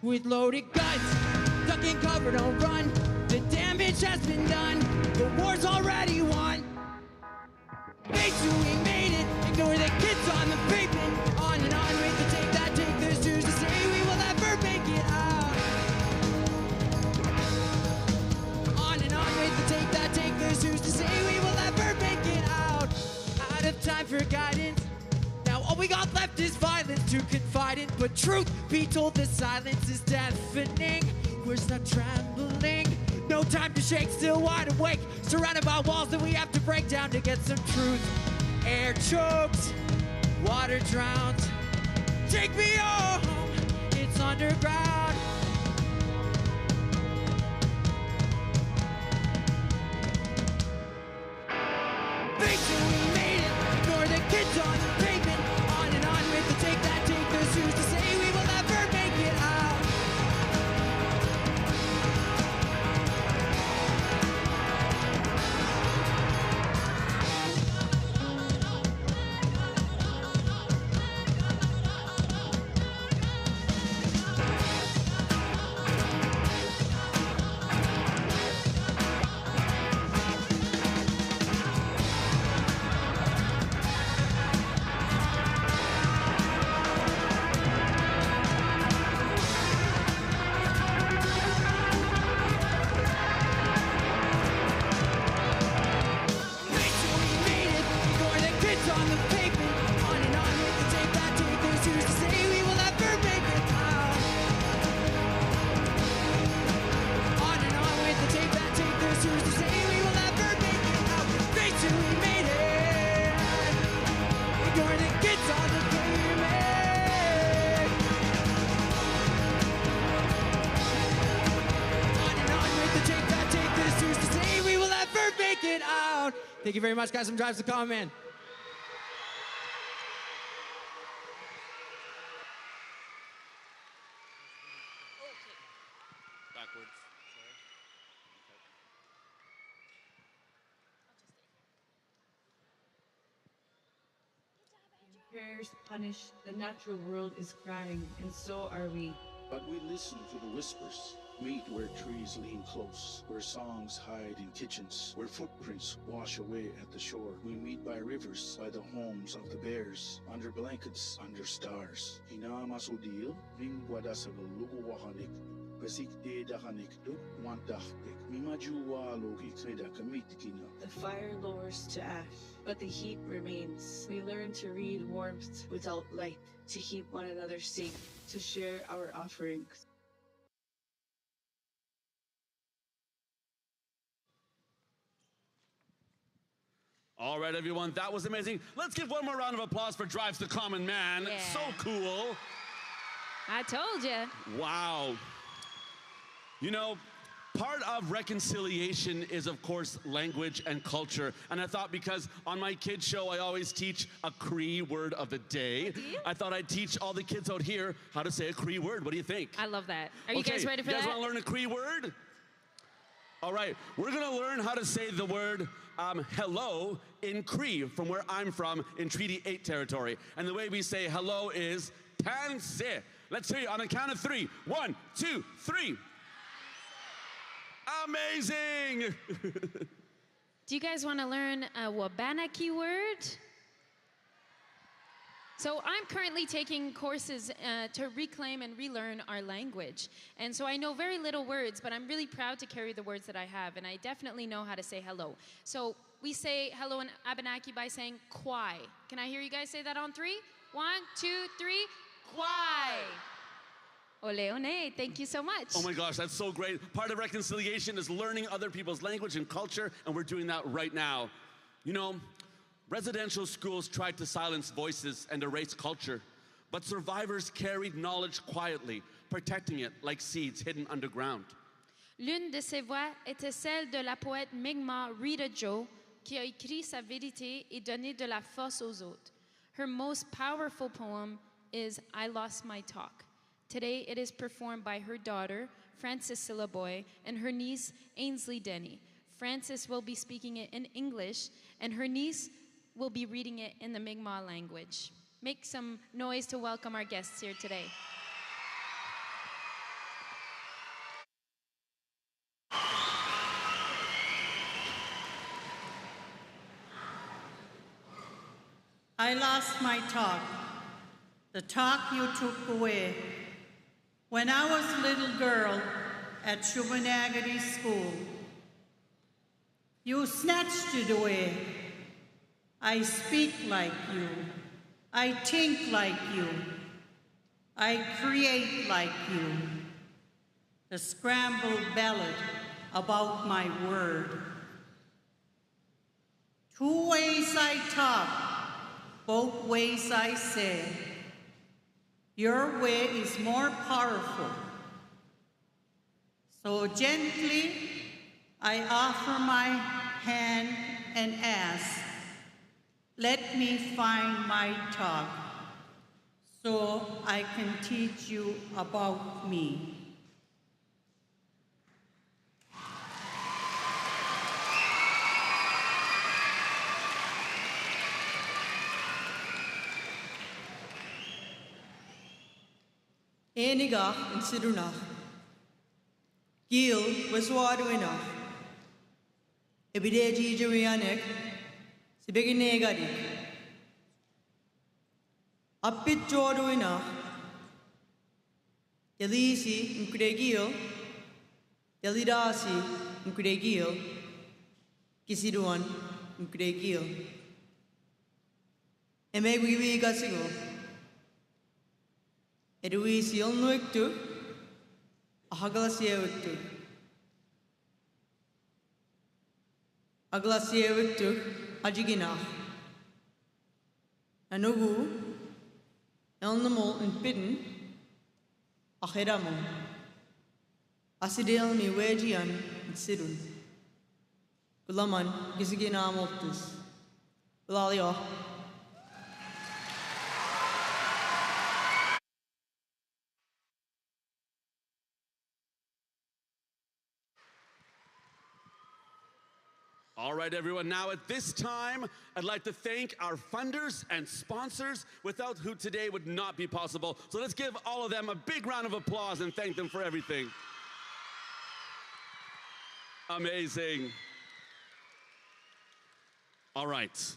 With loaded guns, duck and cover, don't run. The damage has been done, the war's already won. Made sure we made it, ignore the kids on the pavement. On and on with the take that take, there's who's to say we will ever make it out. On and on with the take that take, there's who's to say we will ever make it out. Out of time for guidance, now all we got left is violence to confide in. But truth be told, the silence is deafening. We're stuck trembling, no time to shake, still wide awake. Surrounded by walls that we have to break down to get some truth. Air choked, water drowned. Take me home, it's underground. Make sure we made it, ignore the kids on the pavement. On and on with the take that take, there's who's to say we will ever make it. Thank you very much, guys. Some drives to come, man. Backwards. Prayers punish, the natural world is crying, and so are we. But we listen to the whispers. Meet where trees lean close, where songs hide in kitchens, where footprints wash away at the shore. We meet by rivers, by the homes of the bears, under blankets, under stars. Hinamas udil, ringwada sa galugu wahanik, pesik eda hanik duk wantahpik, mimajuwa logik meda kamitkina. The fire lowers to ash, but the heat remains. We learn to read warmth without light, to keep one another safe, to share our offerings. All right, everyone, that was amazing. Let's give one more round of applause for Drives the Common Man. Yeah. So cool. I told you. Wow. You know, part of reconciliation is, of course, language and culture. And I thought, because on my kids show, I always teach a Cree word of the day. I thought I'd teach all the kids out here how to say a Cree word. What do you think? I love that. Are you guys ready for that? You guys want to learn a Cree word? All right, we're going to learn how to say the word hello in Cree, from where I'm from, in Treaty 8 territory. And the way we say hello is tanse. Let's hear you on the count of 3. 1, 2, 3. Amazing! Do you guys want to learn a Wabanaki word? So I'm currently taking courses to reclaim and relearn our language. And so I know very little words, but I'm really proud to carry the words that I have, and I definitely know how to say hello. So we say hello in Abenaki by saying kwai. Can I hear you guys say that on 3? 1, 2, 3, kwai. Ole one, thank you so much. Oh my gosh, that's so great. Part of reconciliation is learning other people's language and culture, and we're doing that right now. You know, residential schools tried to silence voices and erase culture, but survivors carried knowledge quietly, protecting it like seeds hidden underground. L'une de ces voix était celle de la poète Mi'kmaq Rita Joe, qui a écrit sa vérité et donné de la force aux autres. Her most powerful poem is I Lost My Talk. Today it is performed by her daughter, Frances Sylliboy, and her niece, Ainsley Denny. Frances will be speaking it in English, and her niece will be reading it in the Mi'kmaq language. Make some noise to welcome our guests here today. I lost my talk, the talk you took away. When I was a little girl at Shubenagadi School, you snatched it away. I speak like you. I think like you. I create like you. The scrambled ballad about my word. 2 ways I talk, both ways I say. Your way is more powerful. So gently, I offer my hand and ask, let me find my talk so I can teach you about me. Enigach and Sidunach. Gil was Waduinach. Ebideji Jurianek, Sibeginegadik. Upit Jorduinach. Delisi and Kudegil. Delidasi and Kudegil. Kisiduan and Kudegil. And may we be Gassigo. Eduisi Ilnuiktu, Ahaglasia Aglasia Ajigina Anugu Elnamol and Bidden Ahedamu Asidil Miwejian and Sidun Ulaman, gisigina moptus. Ulalio. All right, everyone. Now, at this time, I'd like to thank our funders and sponsors, without who today would not be possible. So let's give all of them a big round of applause and thank them for everything. Amazing. All right.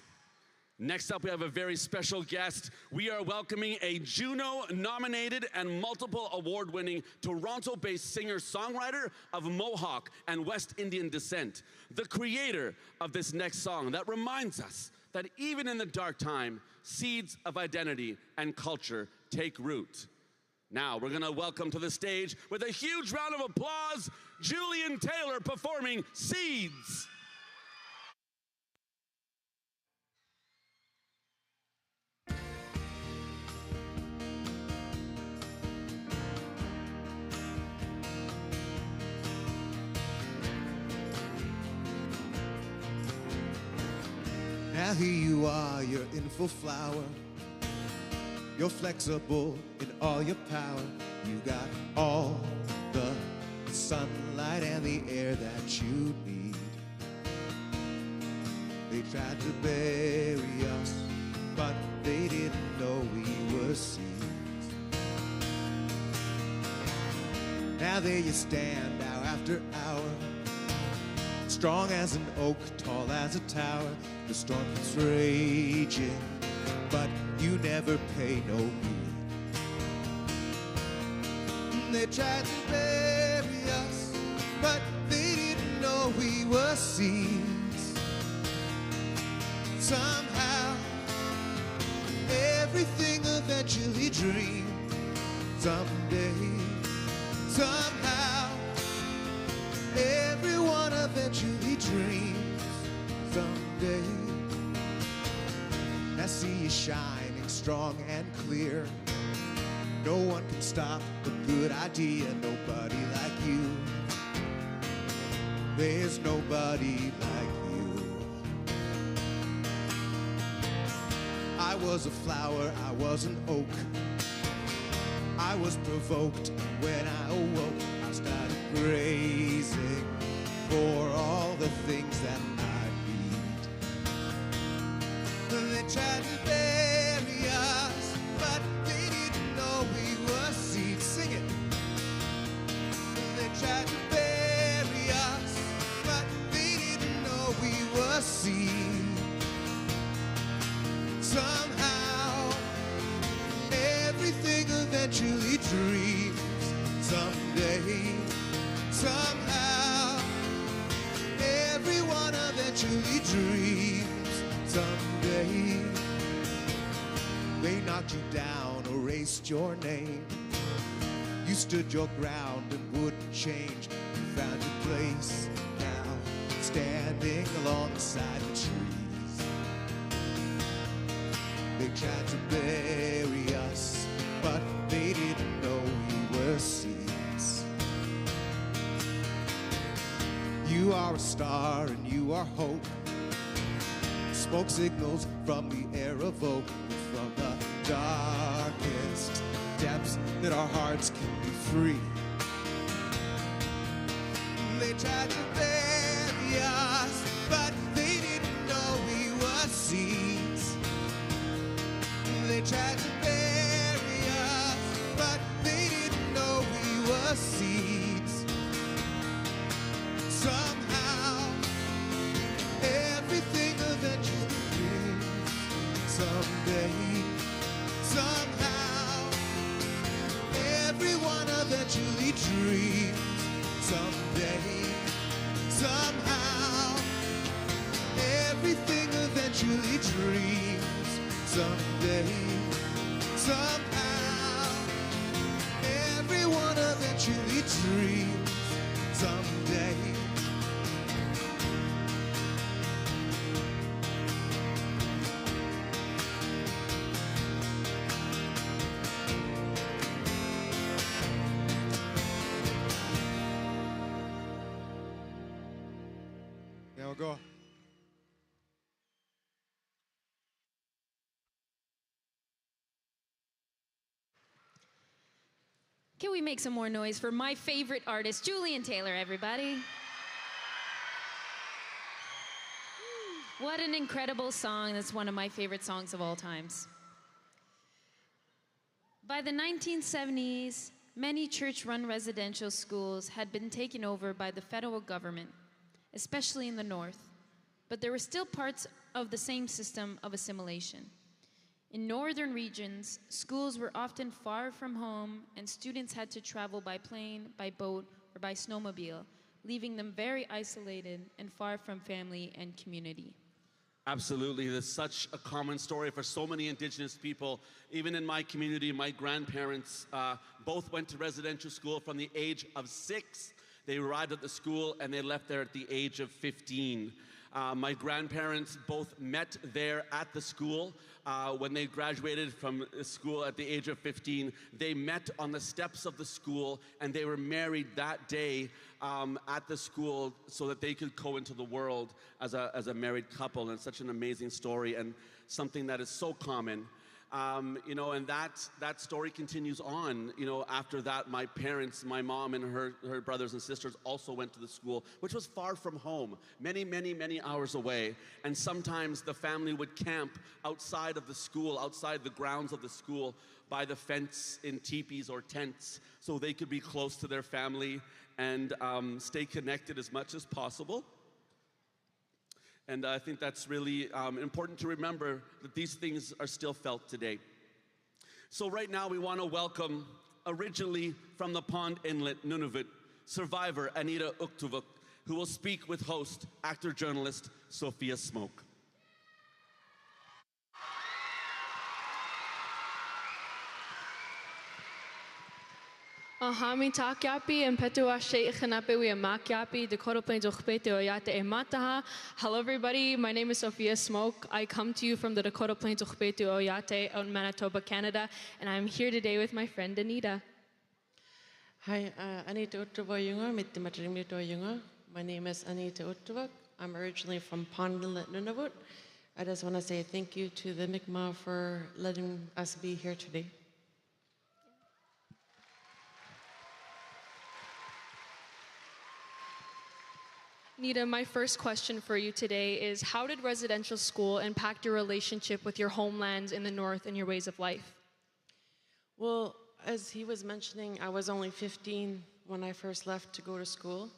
Next up, we have a very special guest. We are welcoming a Juno-nominated and multiple award-winning Toronto-based singer-songwriter of Mohawk and West Indian descent, the creator of this next song that reminds us that even in the dark time, seeds of identity and culture take root. Now, we're gonna welcome to the stage, with a huge round of applause, Julian Taylor performing Seeds. Now here you are, you're in full flower. You're flexible in all your power. You got all the sunlight and the air that you need. They tried to bury us, but they didn't know we were seeds. Now there you stand, hour after hour, strong as an oak, tall as a tower. The storm is raging, but you never pay no heed. They tried to bury us, but they didn't know we were seeds. Somehow, everything eventually dreamed. Someday, somehow, everyone eventually dreams. Someday, I see you shining strong and clear. No one can stop a good idea, nobody like you. There's nobody like you. I was a flower, I was an oak. I was provoked when I awoke. I started grazing for all the things that I need. They tried to bury us, but they didn't know we were seeds. Sing it. They tried to bury us, but they didn't know we were seeds. Somehow, everything eventually dreams. Someday, somehow, everyone eventually dreams. Someday, they knocked you down, erased your name. You stood your ground and wouldn't change. You found your place now, standing alongside the trees. They tried to bury us, but they didn't know we were seeds. You are a star and you are hope. Smoke signals from the air of oak, from the darkest depths that our hearts can be free. They tried to bury us, but they didn't know we were seeds. They tried to bury us, but they didn't know we were seeds. Somehow, everything eventually ends. Someday, somehow, everyone eventually dreams. Someday, somehow, everything eventually dreams. Someday, somehow, everyone eventually dreams. Someday. go. Can we make some more noise for my favorite artist, Julian Taylor, everybody? What an incredible song. That's one of my favorite songs of all times. By the 1970s, many church-run residential schools had been taken over by the federal government, especially in the north, but there were still parts of the same system of assimilation. In northern regions, schools were often far from home and students had to travel by plane, by boat, or by snowmobile, leaving them very isolated and far from family and community. Absolutely, there's such a common story for so many Indigenous people. Even in my community, my grandparents both went to residential school from the age of 6. They arrived at the school and they left there at the age of 15. My grandparents both met there at the school. When they graduated from school at the age of 15, they met on the steps of the school and they were married that day at the school so that they could go into the world as a married couple. And it's such an amazing story and something that is so common. You know, and that story continues on. You know, after that, my parents, my mom and her brothers and sisters also went to the school, which was far from home, many, many, many hours away. And sometimes the family would camp outside of the school, outside the grounds of the school, by the fence in teepees or tents, so they could be close to their family and stay connected as much as possible. And I think that's really important to remember that these things are still felt today. So right now we want to welcome, originally from the Pond Inlet, Nunavut, survivor Anita Uuttuvak, who will speak with host, actor, journalist Sophia Smoke. Ahami takyapi and petua sheikhenape we makyapi the Correspondent Jochpete oyate emataha. Hello everybody, my name is Sophia Smoke. I come to you from the Correspondent Jochpete oyate out in Manitoba, Canada, and I'm here today with my friend Anita. Hi, Anita Uuttuvak mit Matrimito. My name is Anita Uuttuvak. I'm originally from Pond Inlet, Nunavut. I just want to say thank you to the Mi'kmaq for letting us be here today. Anita, my first question for you today is, how did residential school impact your relationship with your homelands in the north and your ways of life? Well, as he was mentioning, I was only 15 when I first left to go to school.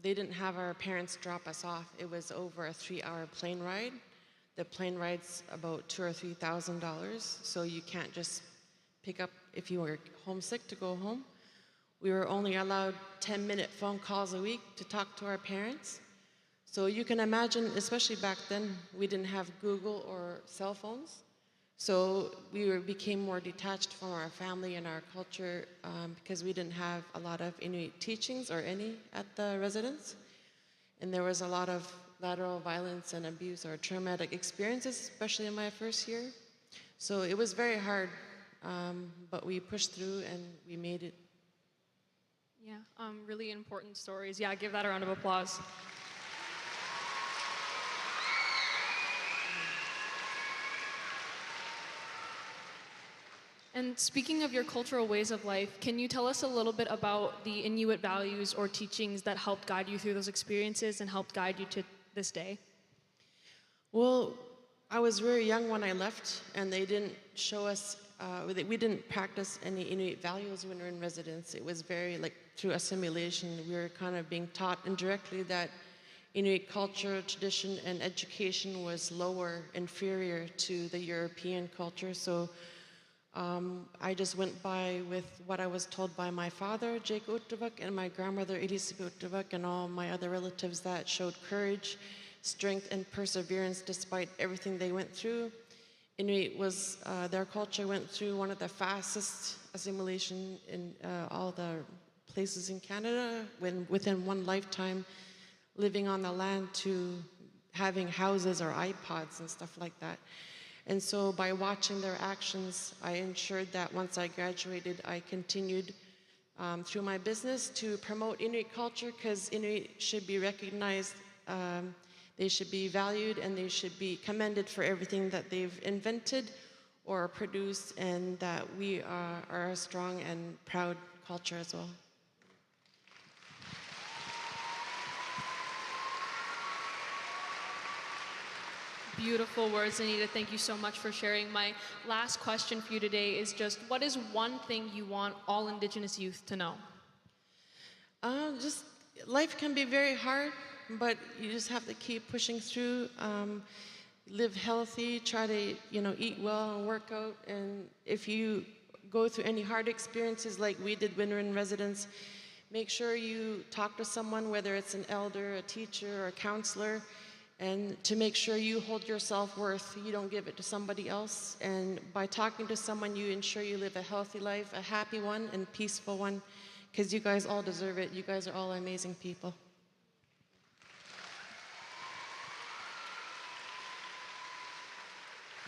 They didn't have our parents drop us off. It was over a 3-hour plane ride. The plane ride's about $2,000 or $3,000, so you can't just pick up if you were homesick to go home. We were only allowed 10-minute phone calls a week to talk to our parents. So you can imagine, especially back then, we didn't have Google or cell phones. So we became more detached from our family and our culture because we didn't have a lot of Inuit teachings or any at the residence. And there was a lot of lateral violence and abuse or traumatic experiences, especially in my first year. So it was very hard, but we pushed through and we made it. Yeah, really important stories. Yeah, give that a round of applause. And speaking of your cultural ways of life, can you tell us a little bit about the Inuit values or teachings that helped guide you through those experiences and helped guide you to this day? Well, I was very young when I left, and they didn't show us, we didn't practice any Inuit values when we were in residence. It was very, like, through assimilation, we were kind of being taught indirectly that Inuit culture, tradition, and education was lower, inferior to the European culture. So I just went by with what I was told by my father, Jake Uuttuvak, and my grandmother, Elizabeth Uuttuvak, and all my other relatives that showed courage, strength, and perseverance despite everything they went through. Inuit was, their culture went through one of the fastest assimilation in all the places in Canada, within one lifetime, living on the land to having houses or iPods and stuff like that. And so by watching their actions, I ensured that once I graduated, I continued through my business to promote Inuit culture, because Inuit should be recognized They should be valued and they should be commended for everything that they've invented or produced, and that we are a strong and proud culture as well. Beautiful words, Anita. Thank you so much for sharing. My last question for you today is just, what is one thing you want all Indigenous youth to know? Just life can be very hard, but you just have to keep pushing through. Live healthy, try to eat well and work out. And if you go through any hard experiences like we did when we were in residence, make sure you talk to someone, whether it's an elder, a teacher, or a counselor, and to make sure you hold your self-worth. You don't give it to somebody else. And by talking to someone, you ensure you live a healthy life, a happy one and peaceful one, because you guys all deserve it. You guys are all amazing people.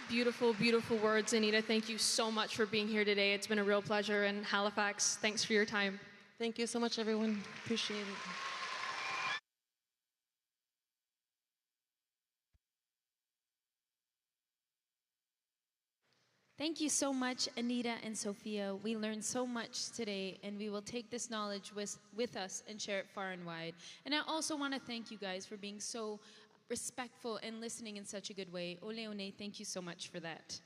Beautiful, beautiful words, Anita. Thank you so much for being here today. It's been a real pleasure. And Halifax, thanks for your time. Thank you so much, everyone. Appreciate it. Thank you so much, Anita and Sophia. We learned so much today, and we will take this knowledge with us and share it far and wide. And I also want to thank you guys for being so respectful and listening in such a good way. Ole One, thank you so much for that.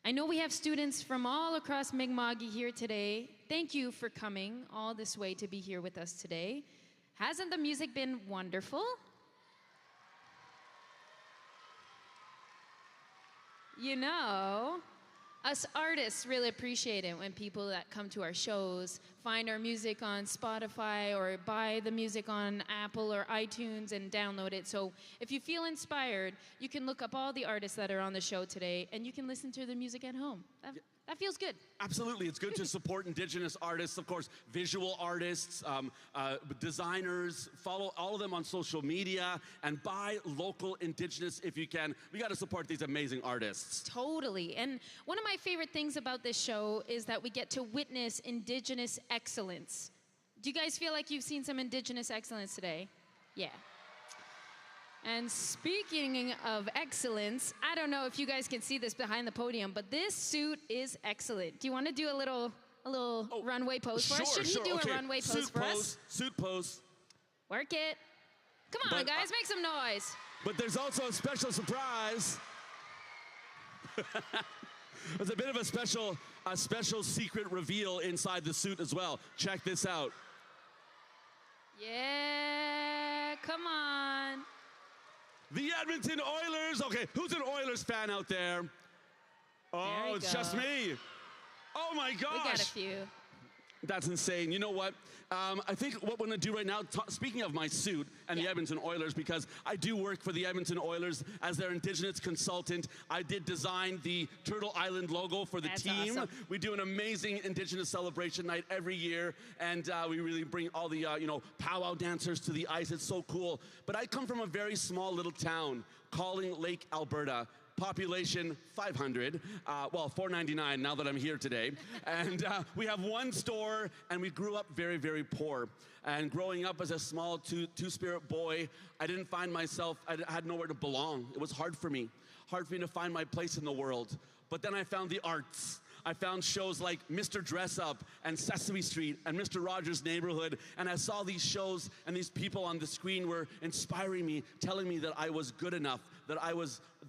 I know we have students from all across Mi'kma'ki here today. Thank you for coming all this way to be here with us today. Hasn't the music been wonderful? You know, us artists really appreciate it when people that come to our shows find our music on Spotify or buy the music on Apple or iTunes and download it. So if you feel inspired, you can look up all the artists that are on the show today and you can listen to the music at home. That feels good. Absolutely. It's good to support Indigenous artists, of course, visual artists, designers. Follow all of them on social media and buy local Indigenous if you can. We got to support these amazing artists. Totally. And one of my favorite things about this show is that we get to witness Indigenous excellence. Do you guys feel like you've seen some Indigenous excellence today? Yeah. And speaking of excellence, I don't know if you guys can see this behind the podium, but this suit is excellent. Do you want to do a little runway pose for us? Should he do a runway pose for us? Suit pose. Work it. Come on, guys, make some noise. But there's also a special surprise. There's a bit of a special secret reveal inside the suit as well. Check this out. Yeah, come on. The Edmonton Oilers. Okay, who's an Oilers fan out there? Oh, it's just me. Oh my gosh. We got a few. That's insane. You know what? I think what we're going to do right now, speaking of my suit and the Edmonton Oilers, because I do work for the Edmonton Oilers as their Indigenous consultant. I did design the Turtle Island logo for the team. Awesome. We do an amazing Indigenous celebration night every year, and we really bring all the, powwow dancers to the ice. It's so cool. But I come from a very small little town, Calling Lake, Alberta. Population 500, 499 now that I'm here today. And we have one store, and we grew up very, very poor. And growing up as a small two-spirit boy, I didn't find myself, I had nowhere to belong. It was hard for me to find my place in the world. But then I found the arts. I found shows like Mr. Dress Up and Sesame Street and Mr. Rogers' Neighborhood, and I saw these shows and these people on the screen were inspiring me, telling me that I was good enough, that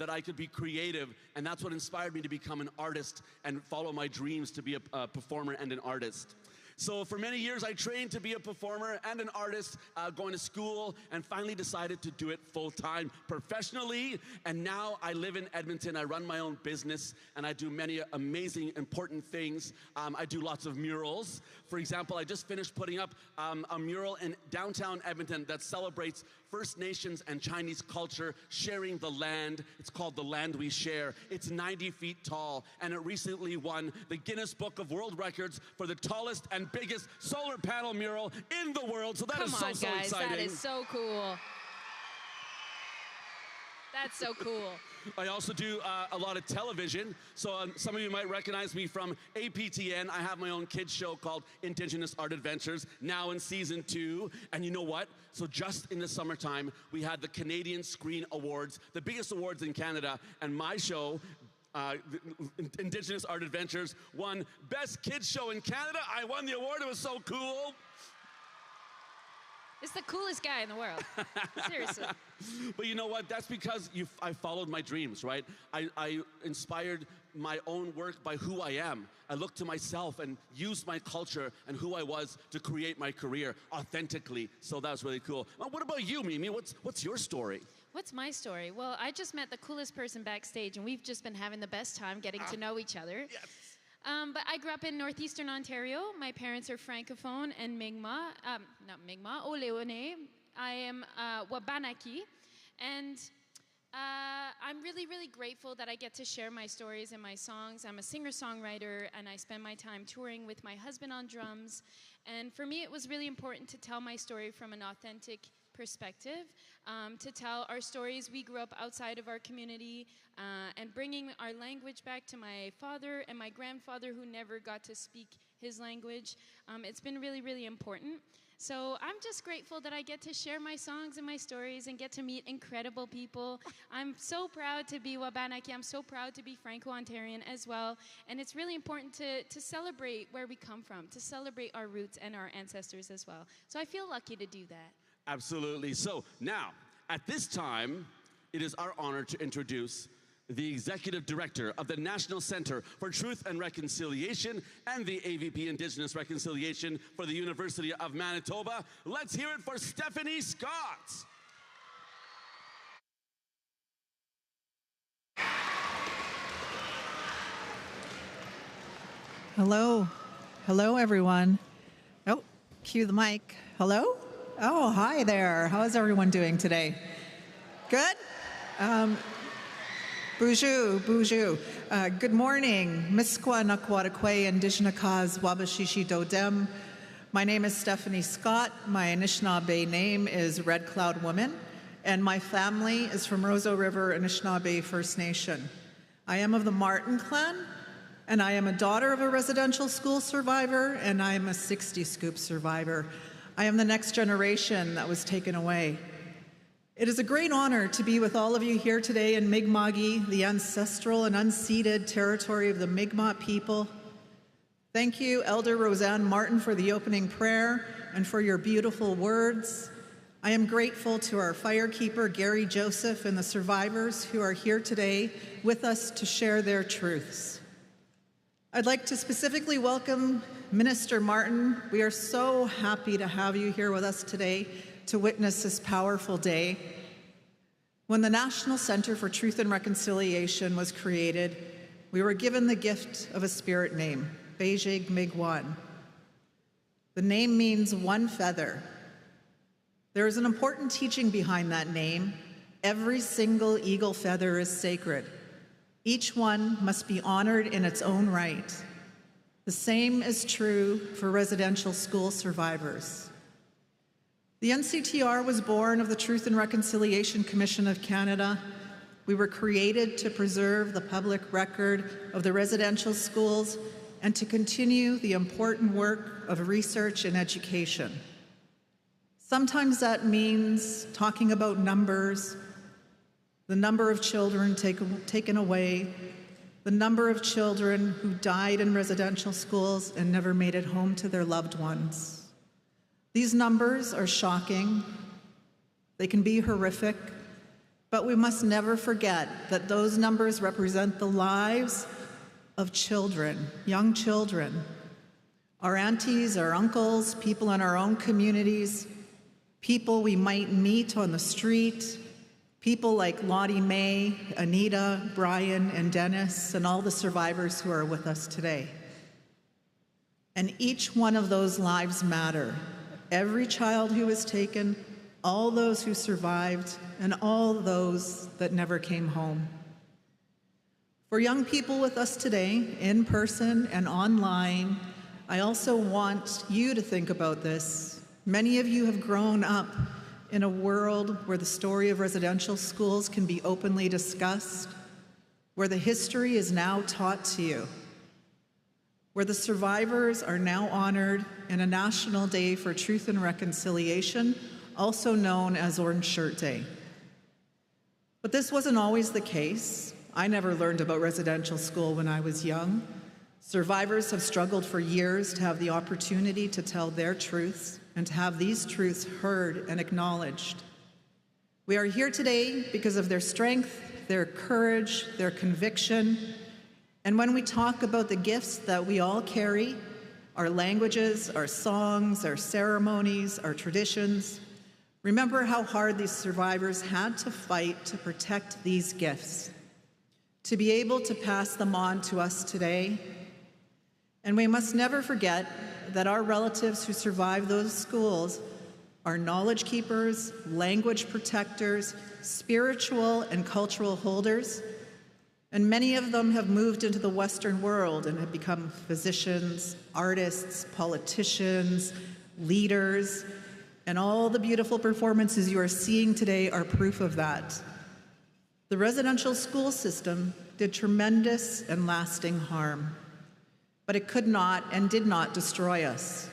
I could be creative, and that's what inspired me to become an artist and follow my dreams to be a performer and an artist. So for many years, I trained to be a performer and an artist, going to school, and finally decided to do it full-time, professionally. And now I live in Edmonton. I run my own business, and I do many amazing, important things. I do lots of murals. For example, I just finished putting up a mural in downtown Edmonton that celebrates First Nations and Chinese culture, sharing the land. It's called The Land We Share. It's 90 feet tall, and it recently won the Guinness Book of World Records for the tallest and biggest solar panel mural in the world. So that is so exciting. That is so cool. That's so cool. I also do a lot of television. So some of you might recognize me from APTN. I have my own kids show called Indigenous Art Adventures, now in season 2. And you know what? So just in the summertime, we had the Canadian Screen Awards, the biggest awards in Canada. And my show, Indigenous Art Adventures, won Best Kids Show in Canada. I won the award. It was so cool. It's the coolest guy in the world. Seriously. But you know what? That's because I followed my dreams, right? I inspired my own work by who I am. I looked to myself and used my culture and who I was to create my career authentically. So that was really cool. Well, what about you, Mimi? What's your story? What's my story? Well, I just met the coolest person backstage, and we've just been having the best time getting to know each other. Yes. But I grew up in northeastern Ontario. My parents are Francophone and Mi'kmaq, not Mi'kmaq, Oleone. I am Wabanaki. And I'm really, really grateful that I get to share my stories and my songs. I'm a singer-songwriter, and I spend my time touring with my husband on drums. And for me, it was really important to tell my story from an authentic perspective, to tell our stories. We grew up outside of our community, and bringing our language back to my father and my grandfather who never got to speak his language. It's been really, really important. So I'm just grateful that I get to share my songs and my stories and get to meet incredible people. I'm so proud to be Wabanaki. I'm so proud to be Franco-Ontarian as well. And it's really important to celebrate where we come from, to celebrate our roots and our ancestors as well. So I feel lucky to do that. Absolutely. So now, at this time, it is our honor to introduce the Executive Director of the National Center for Truth and Reconciliation and the AVP Indigenous Reconciliation for the University of Manitoba. Let's hear it for Stephanie Scott. Hello. Hello, everyone. Oh, cue the mic. Hello? Oh, hi there. How is everyone doing today? Good? Bonjour. Good morning. Miskwa Nakwatakwe Indigenous Wabashishi Dodem. My name is Stephanie Scott. My Anishinaabe name is Red Cloud Woman, and my family is from Roseau River Anishinaabe First Nation. I am of the Martin clan, and I am a daughter of a residential school survivor, and I am a 60 Scoop survivor. I am the next generation that was taken away. It is a great honor to be with all of you here today in Mi'kma'ki, the ancestral and unceded territory of the Mi'kmaq people. Thank you, Elder Roseann Martin, for the opening prayer and for your beautiful words. I am grateful to our firekeeper, Gary Joseph, and the survivors who are here today with us to share their truths. I'd like to specifically welcome Minister Martin. We are so happy to have you here with us today to witness this powerful day. When the National Center for Truth and Reconciliation was created, we were given the gift of a spirit name, Beijig Mi'kwan. The name means one feather. There is an important teaching behind that name. Every single eagle feather is sacred. Each one must be honored in its own right. The same is true for residential school survivors. The NCTR was born of the Truth and Reconciliation Commission of Canada. We were created to preserve the public record of the residential schools and to continue the important work of research and education. Sometimes that means talking about numbers, the number of children taken away, the number of children who died in residential schools and never made it home to their loved ones. These numbers are shocking. They can be horrific, but we must never forget that those numbers represent the lives of children, young children, our aunties, our uncles, people in our own communities, people we might meet on the street, people like Lottie, May, Anita, Brian, and Dennis, and all the survivors who are with us today. And each one of those lives matter. Every child who was taken, all those who survived, and all those that never came home. For young people with us today, in person and online, I also want you to think about this. Many of you have grown up in a world where the story of residential schools can be openly discussed, where the history is now taught to you, where the survivors are now honored in a National Day for Truth and Reconciliation, also known as Orange Shirt Day. But this wasn't always the case. I never learned about residential school when I was young. Survivors have struggled for years to have the opportunity to tell their truths and to have these truths heard and acknowledged. We are here today because of their strength, their courage, their conviction, and when we talk about the gifts that we all carry, our languages, our songs, our ceremonies, our traditions, remember how hard these survivors had to fight to protect these gifts, to be able to pass them on to us today. And we must never forget that our relatives who survived those schools are knowledge keepers, language protectors, spiritual and cultural holders, and many of them have moved into the Western world and have become physicians, artists, politicians, leaders, and all the beautiful performances you are seeing today are proof of that. The residential school system did tremendous and lasting harm, but it could not and did not destroy us.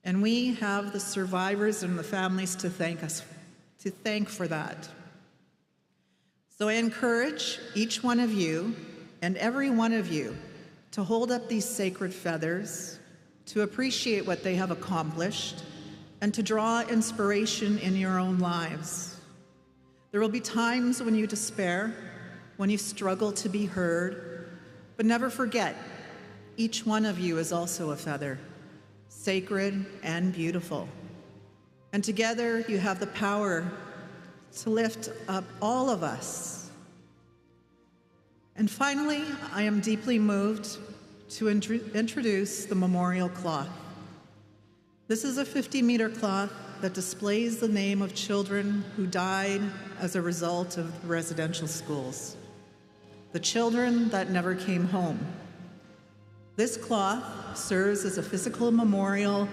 And we have the survivors and the families to thank for that. So I encourage each one of you and every one of you to hold up these sacred feathers, to appreciate what they have accomplished, and to draw inspiration in your own lives. There will be times when you despair, when you struggle to be heard, but never forget, each one of you is also a feather, sacred and beautiful. And together you have the power to lift up all of us. And finally, I am deeply moved to introduce the memorial cloth. This is a 50-meter cloth that displays the name of children who died as a result of the residential schools, the children that never came home. This cloth serves as a physical memorial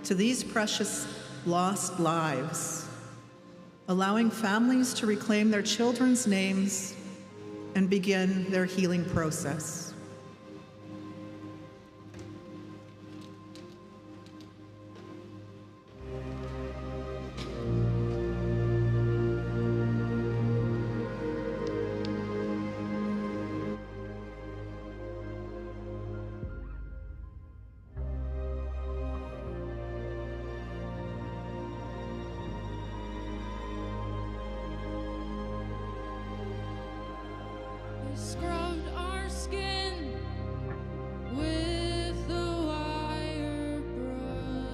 to these precious lost lives, allowing families to reclaim their children's names and begin their healing process. Scrubbed our skin with a wire brush.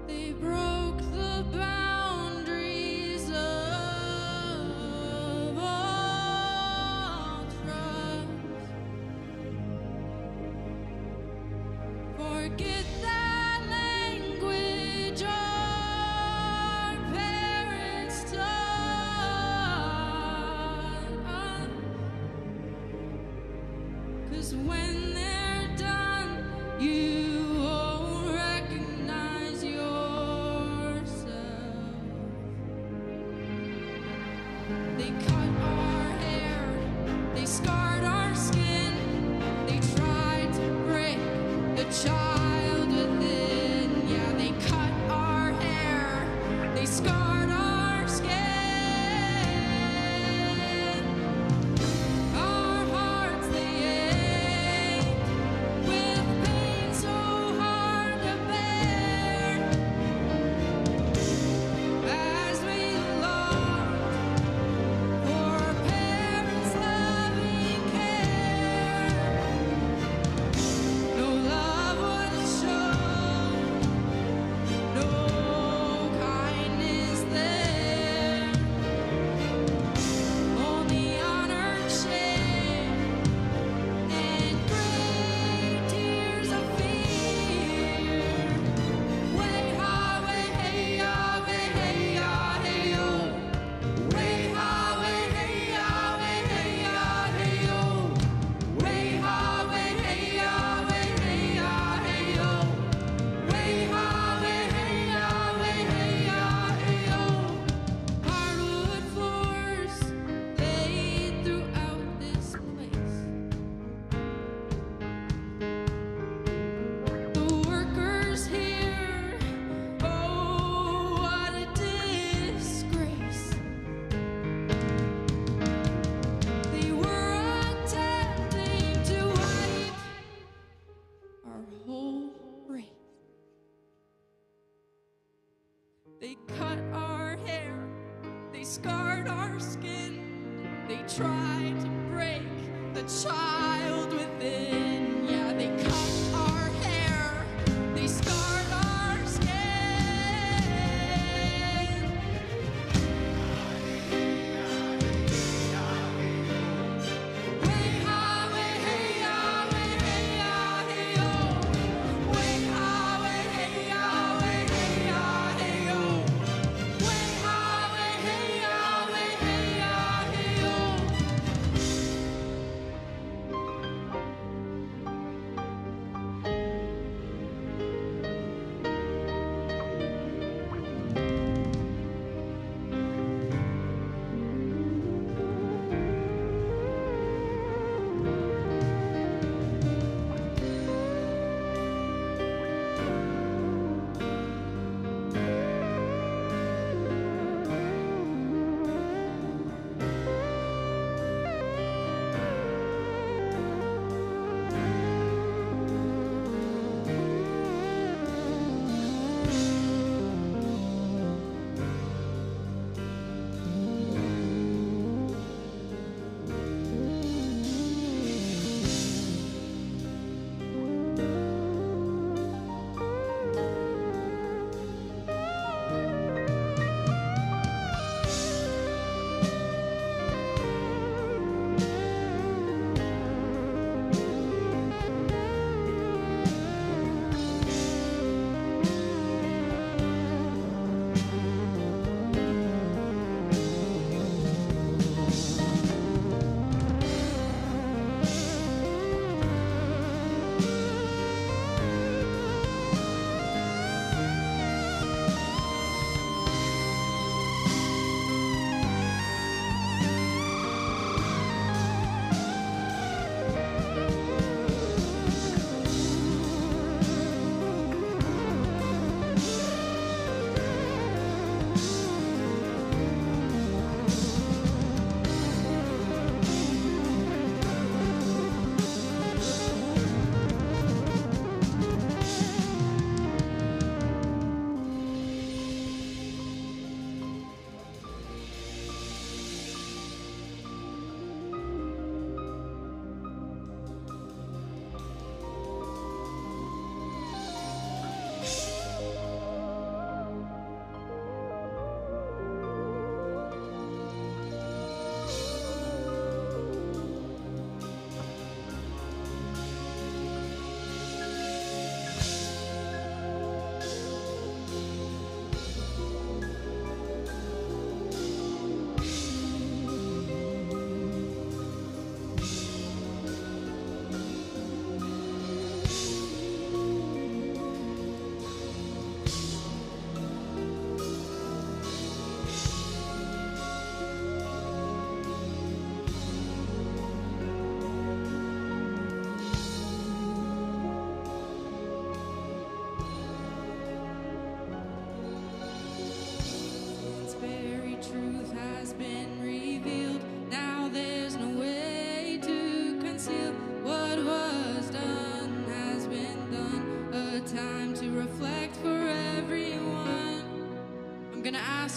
They broke the boundaries of all trust. Forget that language. When they're done, you won't recognize yourself. They cut our hair, they scarred our skin, they tried to break the child within. Yeah, they cut our hair, they scarred our skin. Our hearts, they ache with pain so hard to bear, as we long for parents' loving scarred our skin. They tried to break the child within. Yeah, they cut our hair. They scarred our skin.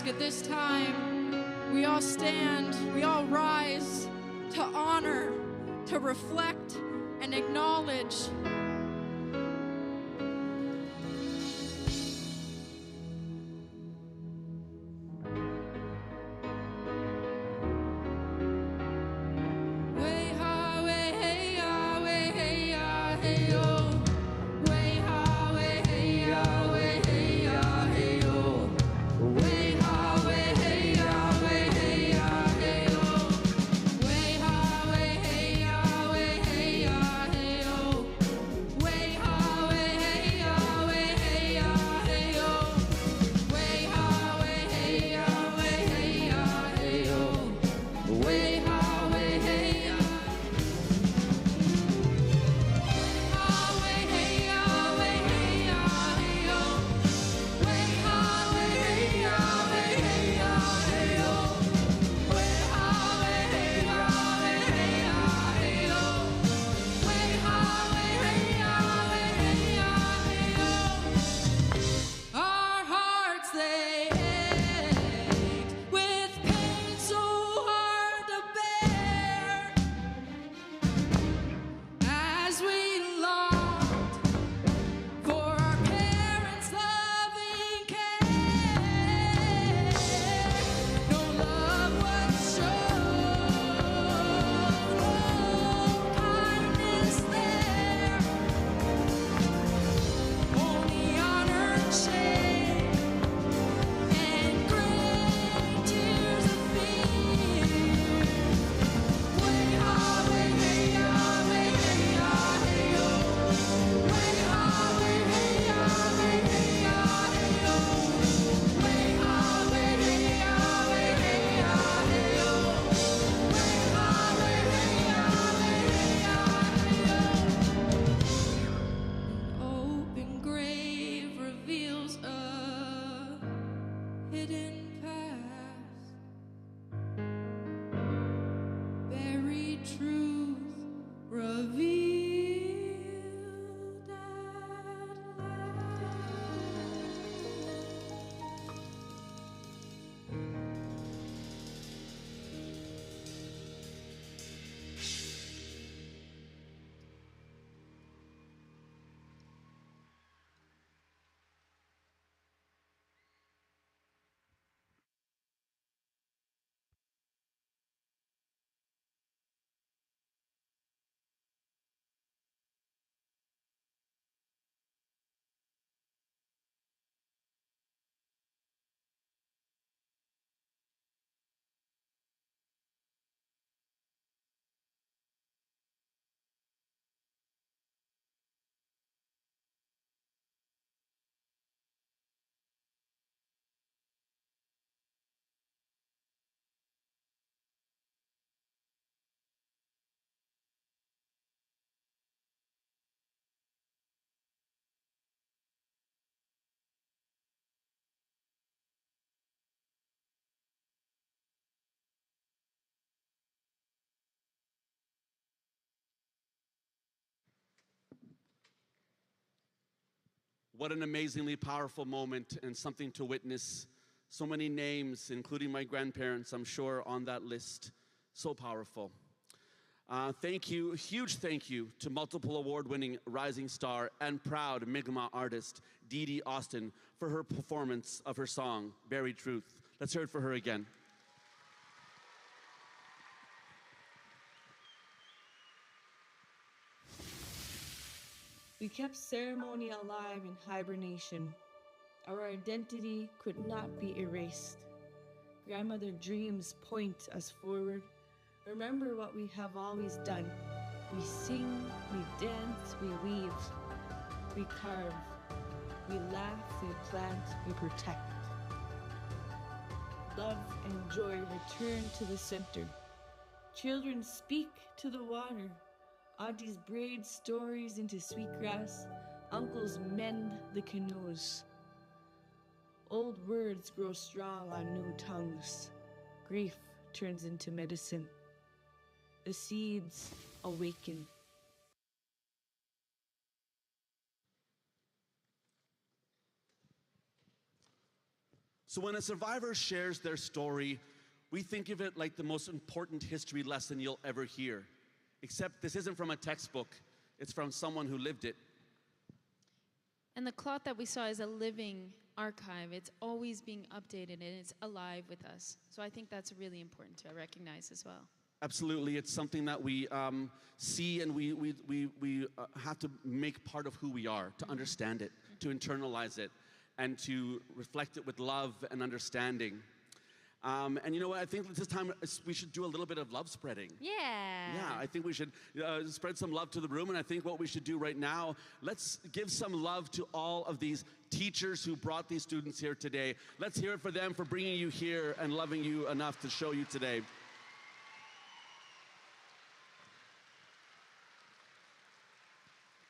At this time, we all stand, we all rise to honor, to reflect, and acknowledge What an amazingly powerful moment and something to witness. So many names, including my grandparents, I'm sure, on that list. So powerful. Thank you, huge thank you to multiple award-winning rising star and proud Mi'kmaq artist, DeeDee Austin, for her performance of her song, Buried Truth. Let's hear it for her again. We kept ceremony alive in hibernation. Our identity could not be erased. Grandmother dreams point us forward. Remember what we have always done. We sing, we dance, we weave, we carve, we laugh, we plant, we protect. Love and joy return to the center. Children speak to the water. Aunties braid stories into sweetgrass. Uncles mend the canoes. Old words grow strong on new tongues. Grief turns into medicine. The seeds awaken. So when a survivor shares their story, we think of it like the most important history lesson you'll ever hear. Except this isn't from a textbook, it's from someone who lived it. And the cloth that we saw is a living archive. It's always being updated and it's alive with us. So I think that's really important to recognize as well. Absolutely, it's something that we see and we have to make part of who we are, to understand it, to internalize it, and to reflect it with love and understanding. And you know what, I think this time we should do a little bit of love spreading. Yeah. Yeah, I think we should spread some love to the room, and I think what we should do right now, let's give some love to all of these teachers who brought these students here today. Let's hear it for them for bringing you here and loving you enough to show you today.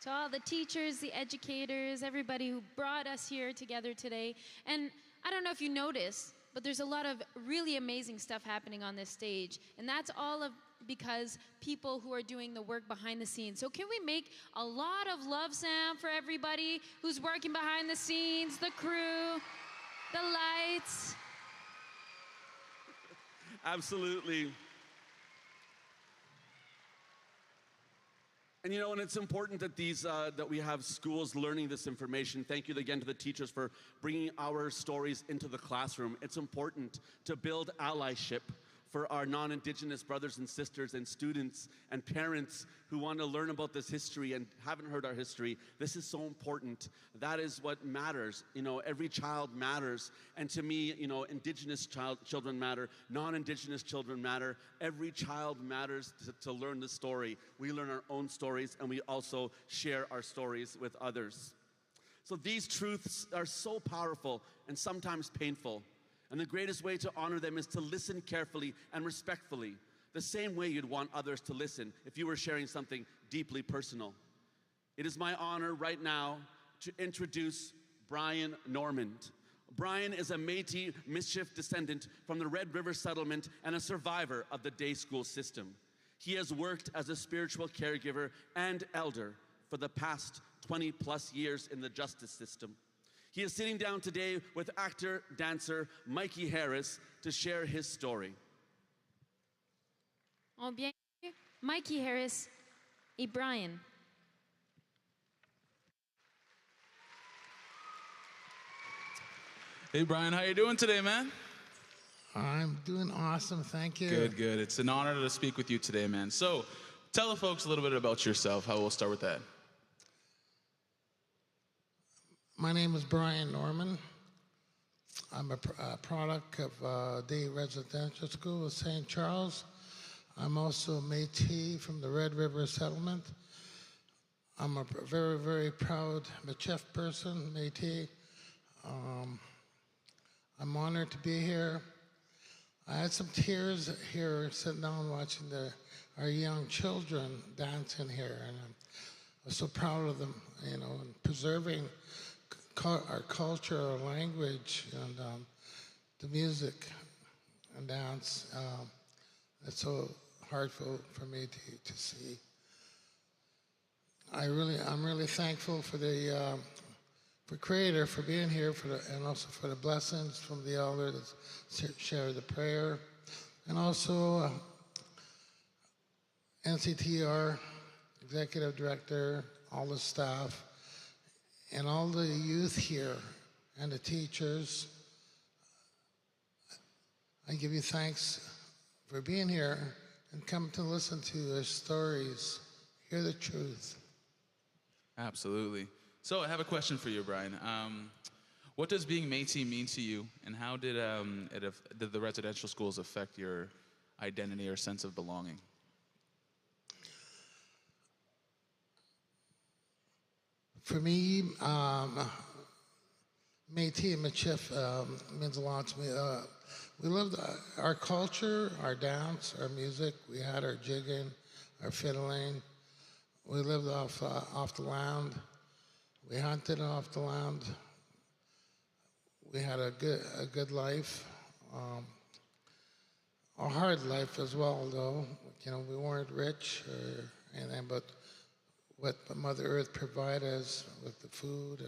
To all the teachers, the educators, everybody who brought us here together today. And I don't know if you noticed, but there's a lot of really amazing stuff happening on this stage. And that's all because people who are doing the work behind the scenes. So can we make a lot of love sound for everybody who's working behind the scenes, the crew, the lights? Absolutely. And you know, and it's important that that we have schools learning this information. Thank you again to the teachers for bringing our stories into the classroom. It's important to build allyship for our non-Indigenous brothers and sisters and students and parents who want to learn about this history and haven't heard our history. This is so important. That is what matters. You know, every child matters. And to me, you know, Indigenous children matter, non-Indigenous children matter. Every child matters to learn the story. We learn our own stories and we also share our stories with others. So these truths are so powerful and sometimes painful. And the greatest way to honor them is to listen carefully and respectfully, the same way you'd want others to listen if you were sharing something deeply personal. It is my honor right now to introduce Brian Normand. Brian is a Métis Mischief descendant from the Red River settlement and a survivor of the day school system. He has worked as a spiritual caregiver and elder for the past 20+ years in the justice system. He is sitting down today with actor-dancer Mikey Harris to share his story. Bien, Mikey Harris et Brian. Hey Brian, how you doing today, man? I'm doing awesome, thank you. Good, good. It's an honor to speak with you today, man. So, tell the folks a little bit about yourself. How we'll start with that. My name is Brian Normand. I'm a product of the Residential School of St. Charles. I'm also a Métis from the Red River settlement. I'm a very, very proud Michif person, Métis. I'm honored to be here. I had some tears here sitting down watching our young children dancing here, and I'm so proud of them, you know, and preserving our culture, our language, and the music and dance. It's so heartfelt for me to see. I'm really thankful for for Creator, for being here, and also for the blessings from the elder that shared the prayer, and also NCTR, Executive Director, all the staff, and all the youth here, and the teachers. I give you thanks for being here and come to listen to their stories, hear the truth. Absolutely. So I have a question for you, Brian. What does being Métis mean to you, and how did the residential schools affect your identity or sense of belonging? For me, Métis and Michif means a lot to me. We lived our culture, our dance, our music. We had our jigging, our fiddling. We lived off the land. We hunted off the land. We had a good life, a hard life as well, though. You know, we weren't rich or anything, but what Mother Earth provided us with the food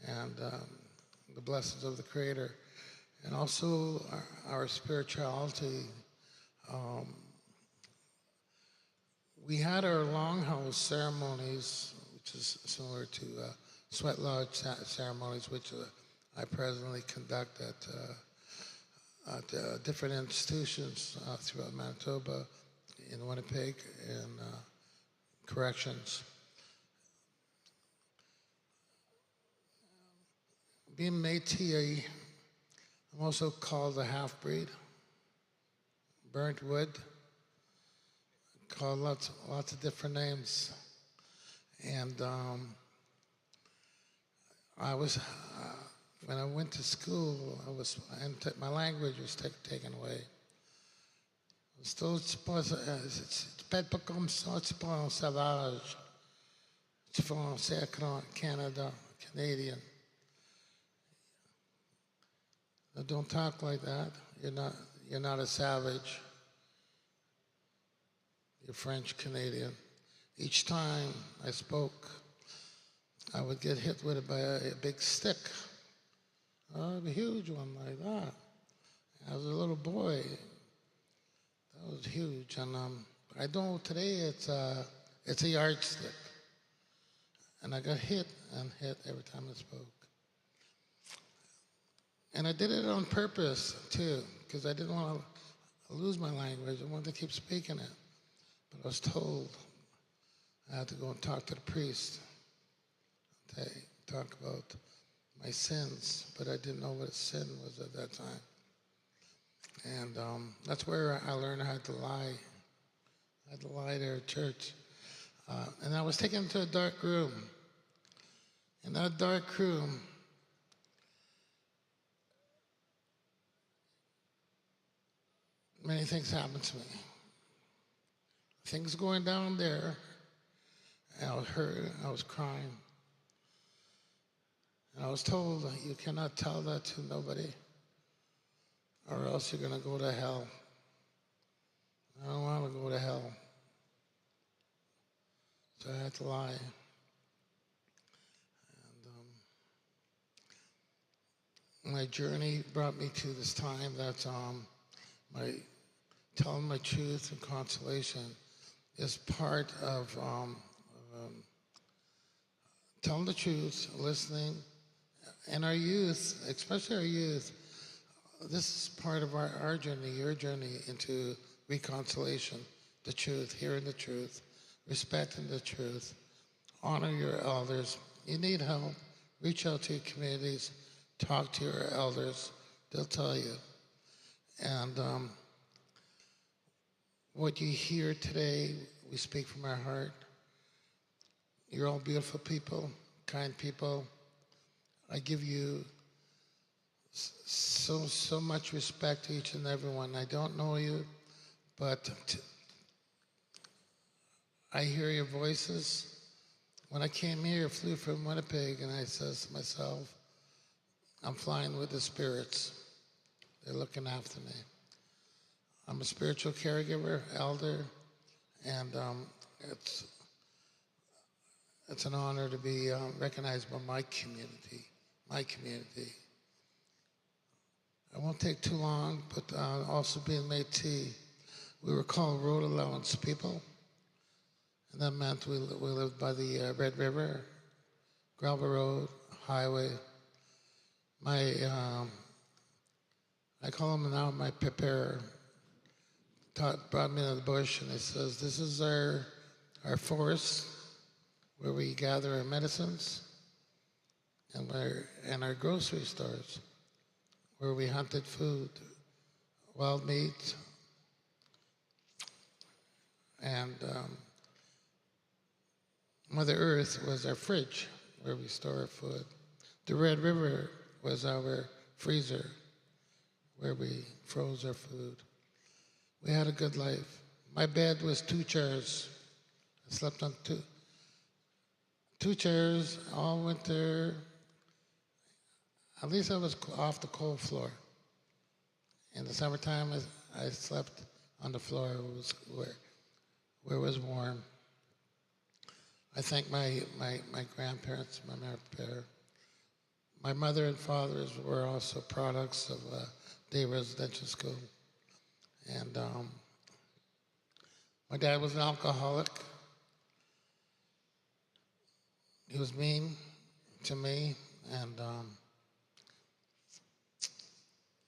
and the blessings of the Creator, and also our spirituality. We had our longhouse ceremonies, which is similar to sweat lodge ceremonies, which I presently conduct at different institutions throughout Manitoba, in Winnipeg, and corrections. Being Métis, I'm also called a half-breed, burnt wood, called lots of different names. And I was, when I went to school, my language was taken away. C'est pas comme ça, c'est pas un sauvage. C'est français, Canada, Canadian. Now, don't talk like that. You're not a savage. You're French Canadian. Each time I spoke, I would get hit with it by a big stick, a huge one like that. As a little boy, that was huge. And I know today it's a yardstick. And I got hit and hit every time I spoke. And I did it on purpose, too, because I didn't want to lose my language. I wanted to keep speaking it. But I was told I had to go and talk to the priest. They talk about my sins, but I didn't know what a sin was at that time. And that's where I learned how to lie. I had to lie there at church. And I was taken to a dark room. In that dark room, many things happened to me. Things going down there, and I was hurt, I was crying. And I was told that you cannot tell that to nobody, or else you're going to go to hell. I don't want to go to hell. So I had to lie. And my journey brought me to this time that my telling my truth and consolation is part of telling the truth, listening, and our youth, especially our youth, this is part of our journey, your journey into reconciliation, the truth, hearing the truth, respecting the truth, honor your elders. You need help, reach out to your communities, talk to your elders, they'll tell you. And what you hear today, we speak from our heart. You're all beautiful people, kind people. I give you so much respect to each and every one. I don't know you, but I hear your voices. When I came here, I flew from Winnipeg, and I said to myself, I'm flying with the spirits. They're looking after me. I'm a spiritual caregiver, elder, and it's an honor to be recognized by my community. I won't take too long, but also being Métis, we were called road allowance people. And that meant we lived by the Red River, gravel road, highway. I call him now my prepare. Brought me to the bush and he says, this is our forest where we gather our medicines and our grocery stores where we hunted food, wild meat, and Mother Earth was our fridge where we store our food. The Red River was our freezer where we froze our food. We had a good life. My bed was 2 chairs. I slept on two chairs all winter. At least I was off the cold floor. In the summertime, I slept on the floor where it was warm. I thank my grandparents, my mother. My mother and fathers were also products of day residential school. And my dad was an alcoholic. He was mean to me, and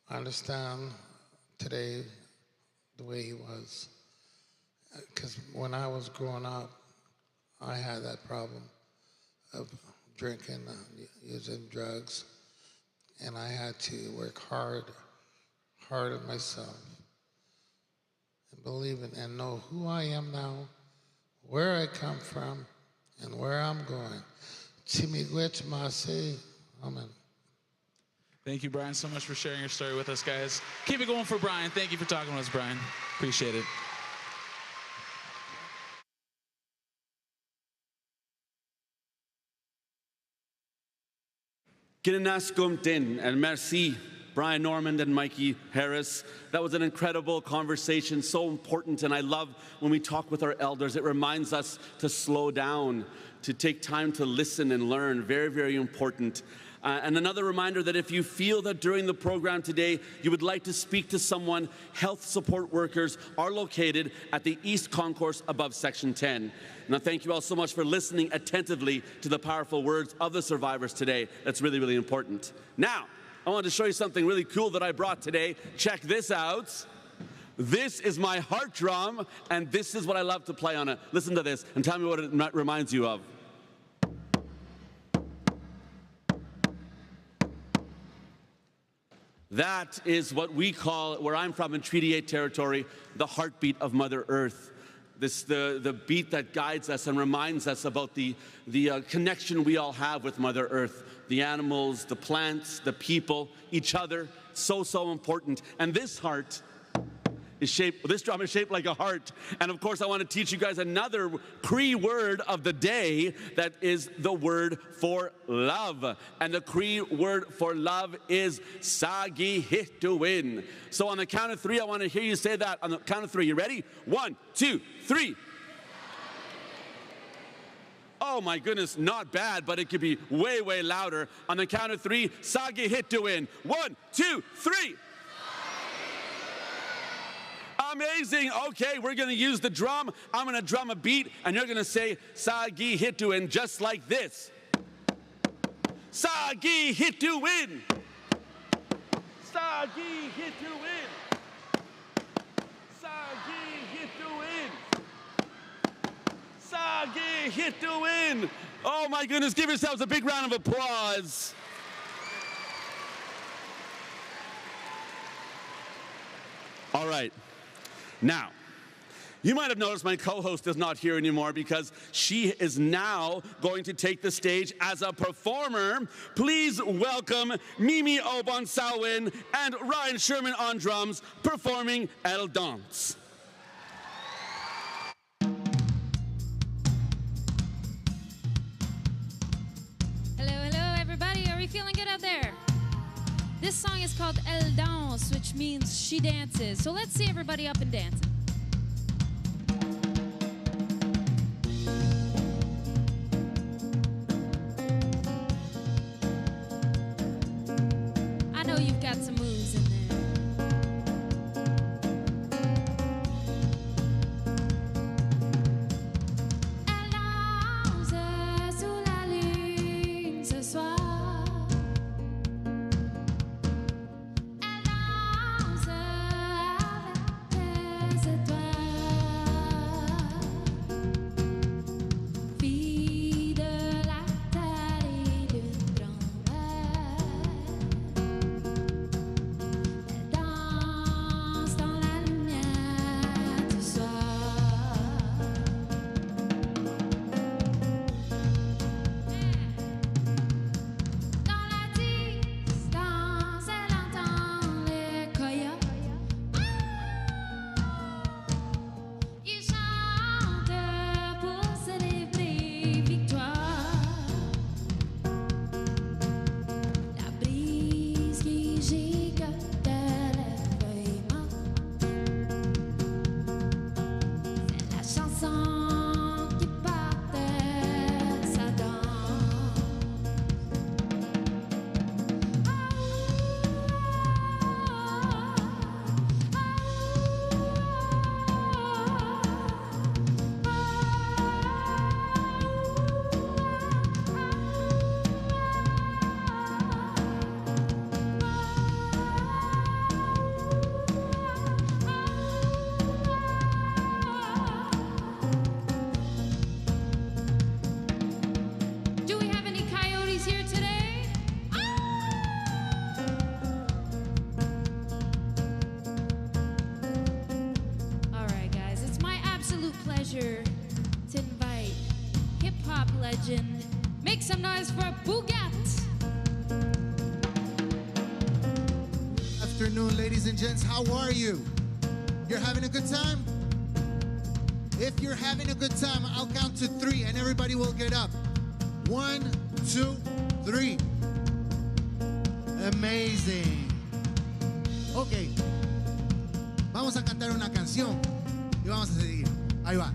I understand today the way he was. Because when I was growing up, I had that problem of drinking and using drugs, and I had to work hard on myself, and believe in and know who I am now, where I come from, and where I'm going. Chimigwech Masi. Amen. Thank you, Brian, so much for sharing your story with us, guys. Keep it going for Brian. Thank you for talking with us, Brian. Appreciate it. Kinenaskum tin and merci, Brian Normand and Mikey Harris. That was an incredible conversation, so important, and I love when we talk with our elders. It reminds us to slow down, to take time to listen and learn. Very, very important. And another reminder that if you feel that during the program today you would like to speak to someone, health support workers are located at the East Concourse above Section 10. Now, thank you all so much for listening attentively to the powerful words of the survivors today. That's really, really important. Now, I wanted to show you something really cool that I brought today. Check this out. This is my heart drum, and this is what I love to play on it. Listen to this and tell me what it reminds you of. That is what we call, where I'm from in Treaty 8 territory, the heartbeat of Mother Earth. This, the beat that guides us and reminds us about the connection we all have with Mother Earth. The animals, the plants, the people, each other. So, so important. And this heart is shaped, this drum is shaped like a heart. And of course, I want to teach you guys another Cree word of the day that is the word for love. And the Cree word for love is Sagihituin. So on the count of 3, I want to hear you say that. On the count of 3, you ready? 1, 2, 3. Oh my goodness, not bad, but it could be way, way louder. On the count of 3, Sagihituin. 1, 2, 3. Amazing. Okay, we're going to use the drum. I'm going to drum a beat, and you're going to say Sagihituin just like this. Sagihituin. Sagihituin. Sagihituin. Sagihituin. Oh my goodness, give yourselves a big round of applause. All right. Now, you might have noticed my co-host is not here anymore because she is now going to take the stage as a performer. Please welcome Mimi Obonsawin and Ryan Sherman on drums performing El Dance. Hello, hello, everybody. Are we feeling good out there? This song is called El Danse, which means she dances. So let's see everybody up and dancing. got some moves in there. Make some noise for Vignette. Afternoon, ladies and gents. How are you? You're having a good time? If you're having a good time, I'll count to 3 and everybody will get up. 1, 2, 3. Amazing. Ok. Vamos a cantar una canción y vamos a seguir. Ahí va.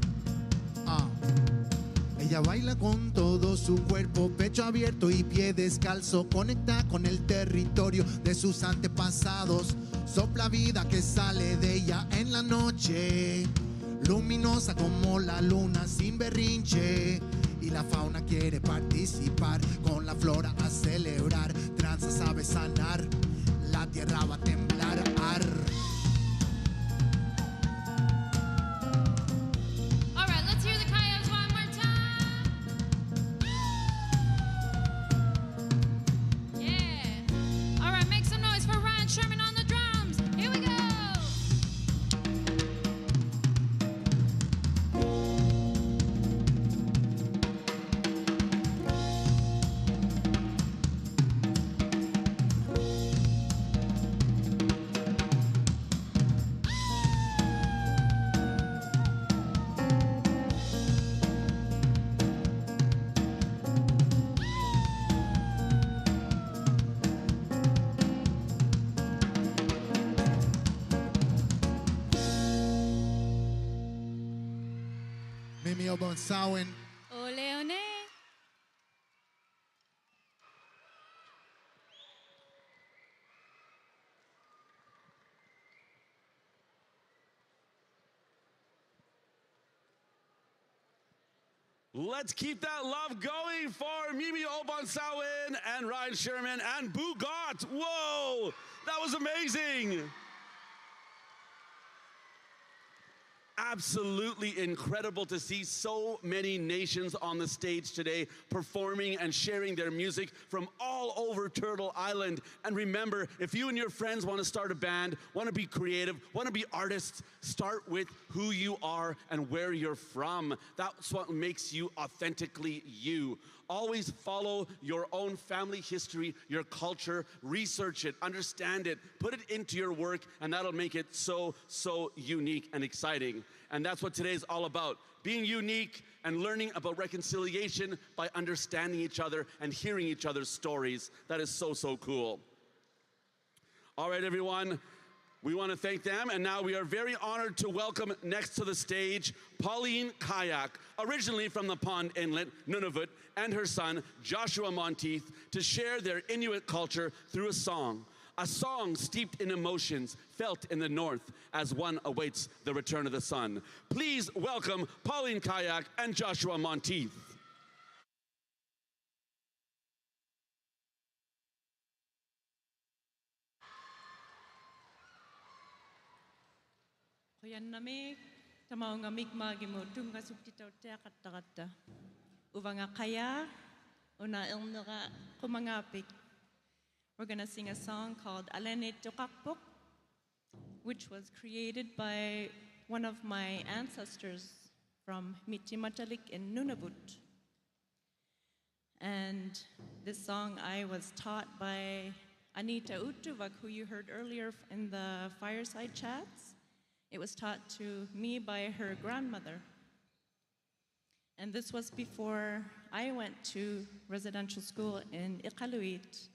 Ella baila con todo su cuerpo, pecho abierto y pie descalzo. Conecta con el territorio de sus antepasados. Sopla vida que sale de ella en la noche. Luminosa como la luna sin berrinche. Y la fauna quiere participar, con la flora a celebrar. Tranza sabe sanar, la tierra va a temblar. Bonsawen. Ole, ole. Let's keep that love going for Mimi Obonsawen and Ryan Sherman and Vignette. Whoa, that was amazing. Absolutely incredible to see so many nations on the stage today performing and sharing their music from all over Turtle Island. And remember, if you and your friends want to start a band, want to be creative, want to be artists, start with who you are and where you're from. That's what makes you authentically you. Always follow your own family history, your culture, research it, understand it, put it into your work, and that'll make it so, so unique and exciting. And that's what today is all about, being unique and learning about reconciliation by understanding each other and hearing each other's stories. That is so, so cool. All right, everyone. We want to thank them, and now we are very honored to welcome next to the stage Pauline Kayak, originally from the Pond Inlet, Nunavut, and her son, Joshua Monteith, to share their Inuit culture through a song. a song steeped in emotions felt in the north as one awaits the return of the sun. Please welcome Pauline Kayak and Joshua Monteith. Koyaname, tamaunga mikmagimo tunga subtitaw te katakata. Uvanga kaya, una ilnera kumangapik. We're going to sing a song called Alene Tukakpok, which was created by one of my ancestors from Mitimatalik in Nunavut. And this song I was taught by Anita Uuttuvak, who you heard earlier in the Fireside chats. It was taught to me by her grandmother. And this was before I went to residential school in Iqaluit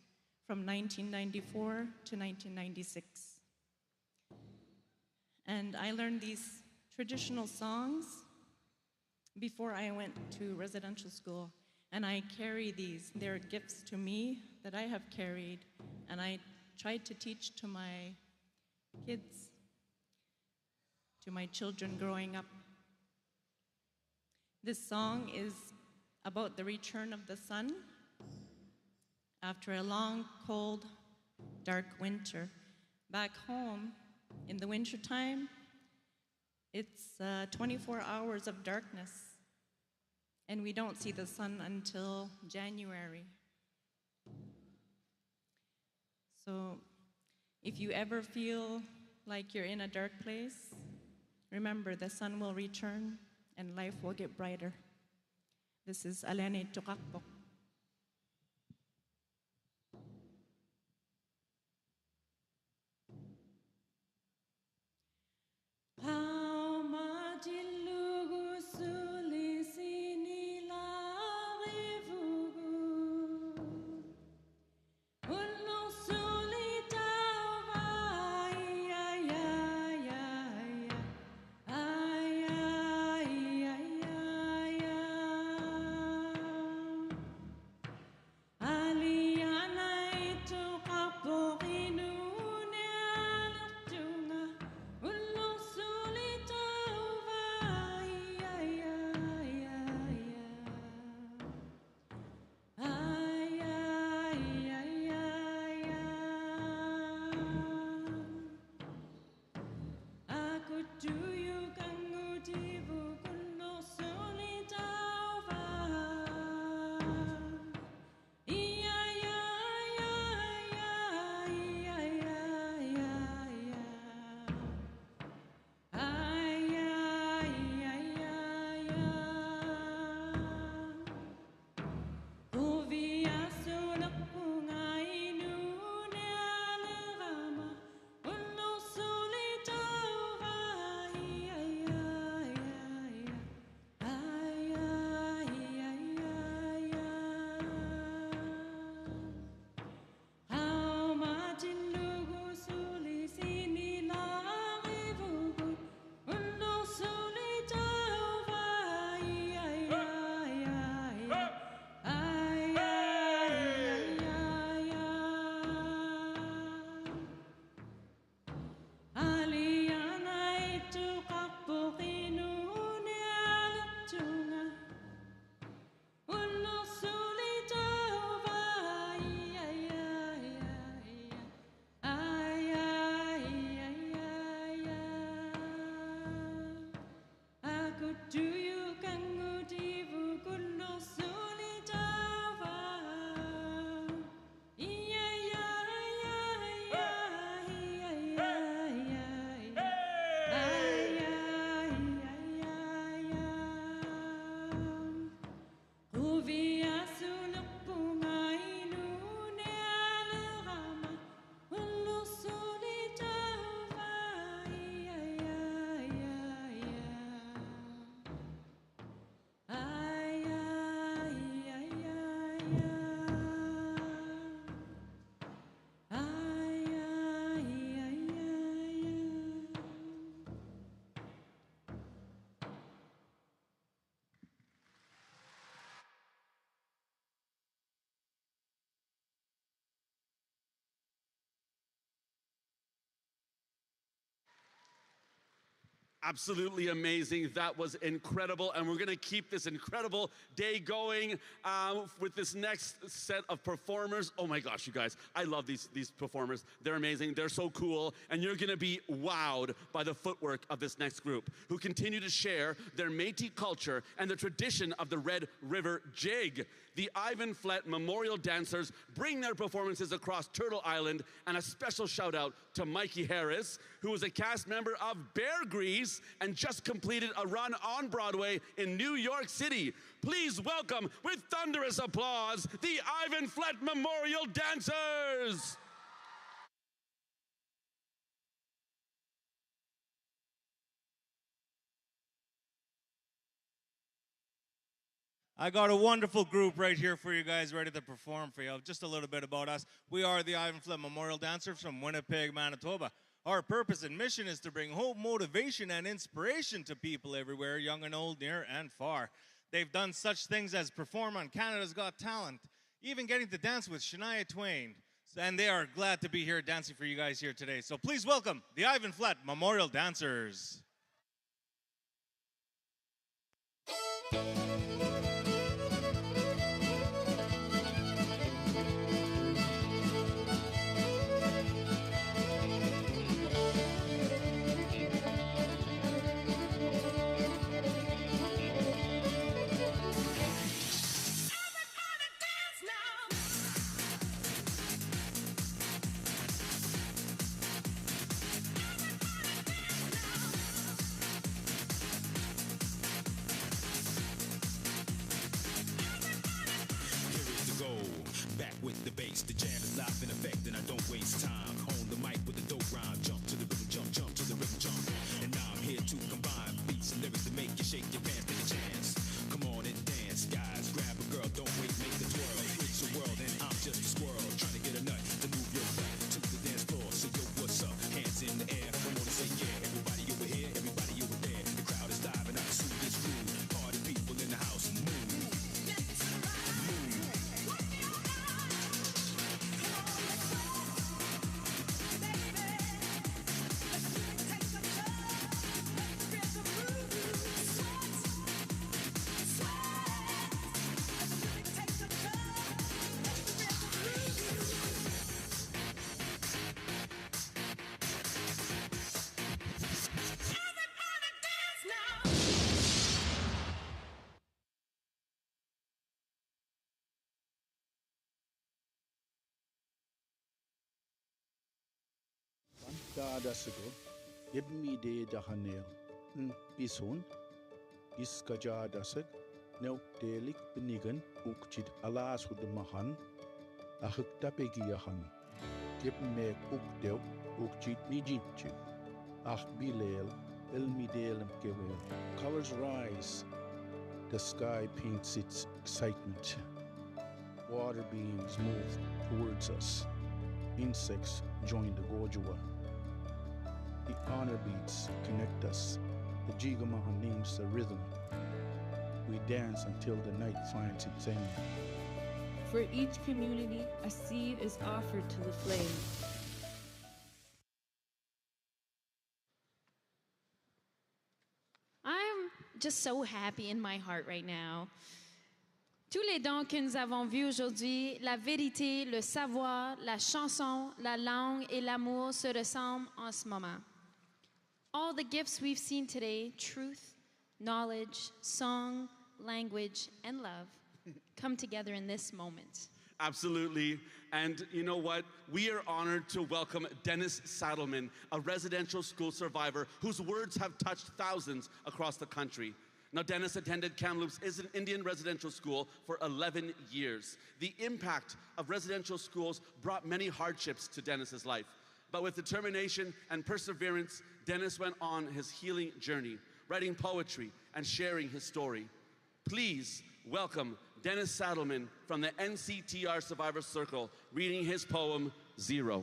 from 1994 to 1996. And I learned these traditional songs before I went to residential school. And I carry these. They're gifts to me that I have carried. And I tried to teach to my kids, to my children growing up. This song is about the return of the sun after a long, cold, dark winter. Back home, in the wintertime, it's 24 hours of darkness, and we don't see the sun until January. So if you ever feel like you're in a dark place, remember the sun will return and life will get brighter. This is Alene Tukakpok. Absolutely amazing. That was incredible. And we're going to keep this incredible day going with this next set of performers. Oh my gosh, you guys. I love these performers. They're amazing. They're so cool. And you're going to be wowed by the footwork of this next group, who continue to share their Métis culture and the tradition of the Red River Jig. The Ivan Flett Memorial Dancers bring their performances across Turtle Island, and a special shout out to Mikey Harris, who is a cast member of Bear Grease and just completed a run on Broadway in New York City. Please welcome, with thunderous applause, the Ivan Flett Memorial Dancers. I got a wonderful group right here for you guys, ready to perform for you. Just a little bit about us. We are the Ivan Flett Memorial Dancers from Winnipeg, Manitoba. Our purpose and mission is to bring hope, motivation, and inspiration to people everywhere, young and old, near and far. They've done such things as perform on Canada's Got Talent, even getting to dance with Shania Twain. And they are glad to be here dancing for you guys here today. So please welcome the Ivan Flett Memorial Dancers. With the bass, the jam is live in effect, and I don't waste time. On the mic with the dope rhyme, jump to the rhythm, jump, jump to the rhythm, jump. And now I'm here to combine beats and lyrics to make you shake your pants, take a chance. Come on and dance, guys. Grab a girl, don't wait, make the twirl. It's a world, and I'm just a squirrel trying to get a nut to move your butt to the dance floor. So yo, what's up? Hands in the air. Come on and say yeah. Everybody over here, everybody over there. The crowd is live, and I can see this groove. Party people in the house, move. Daadasago, Yebmide Dahanel, Bison, Iskaja Dasag, Nel Delik Benigan, Ukchit Alas with the Mahan, Ahuktapegiahan, Yebmek Ukdel, Ukchit Nijipchit, Ach Bilel, Elmidelem Gewel. Colors rise, the sky paints its excitement. Water beams move towards us. Insects join the Gorjua. The honor beats connect us. The Jigamaha names the rhythm. We dance until the night finds its end. For each community, a seed is offered to the flame. I'm just so happy in my heart right now. Tous les dons que nous avons vus aujourd'hui, la vérité, le savoir, la chanson, la langue et l'amour se ressemblent en ce moment. All the gifts we've seen today, truth, knowledge, song, language, and love, come together in this moment. Absolutely. And you know what? We are honored to welcome Dennis Saddleman, a residential school survivor whose words have touched thousands across the country. Now, Dennis attended Kamloops is an Indian residential school for 11 years. The impact of residential schools brought many hardships to Dennis's life. But with determination and perseverance, Dennis went on his healing journey, writing poetry and sharing his story. Please welcome Dennis Saddleman from the NCTR Survivor Circle, reading his poem, Zero.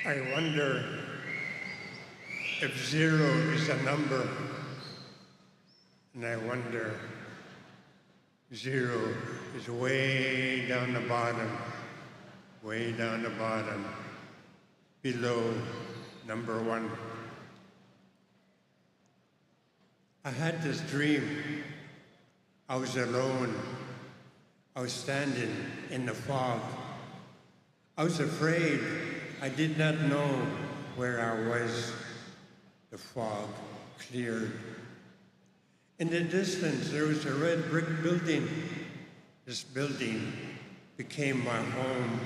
I wonder if zero is a number, and I wonder Zero is way down the bottom, way down the bottom, below number 1. I had this dream. I was alone. I was standing in the fog. I was afraid. I did not know where I was. The fog cleared. In the distance, there was a red brick building. This building became my home.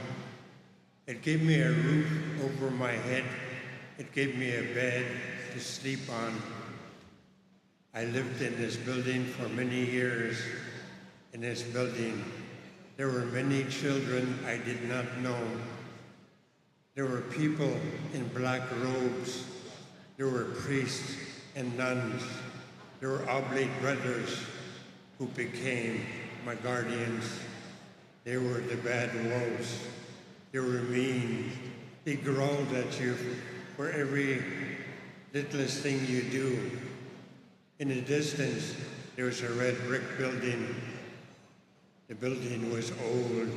It gave me a roof over my head. It gave me a bed to sleep on. I lived in this building for many years. In this building, there were many children I did not know. There were people in black robes. There were priests and nuns. There were oblate brothers who became my guardians. They were the bad wolves. They were mean. They growled at you for every littlest thing you do. In the distance, there was a red brick building. The building was old.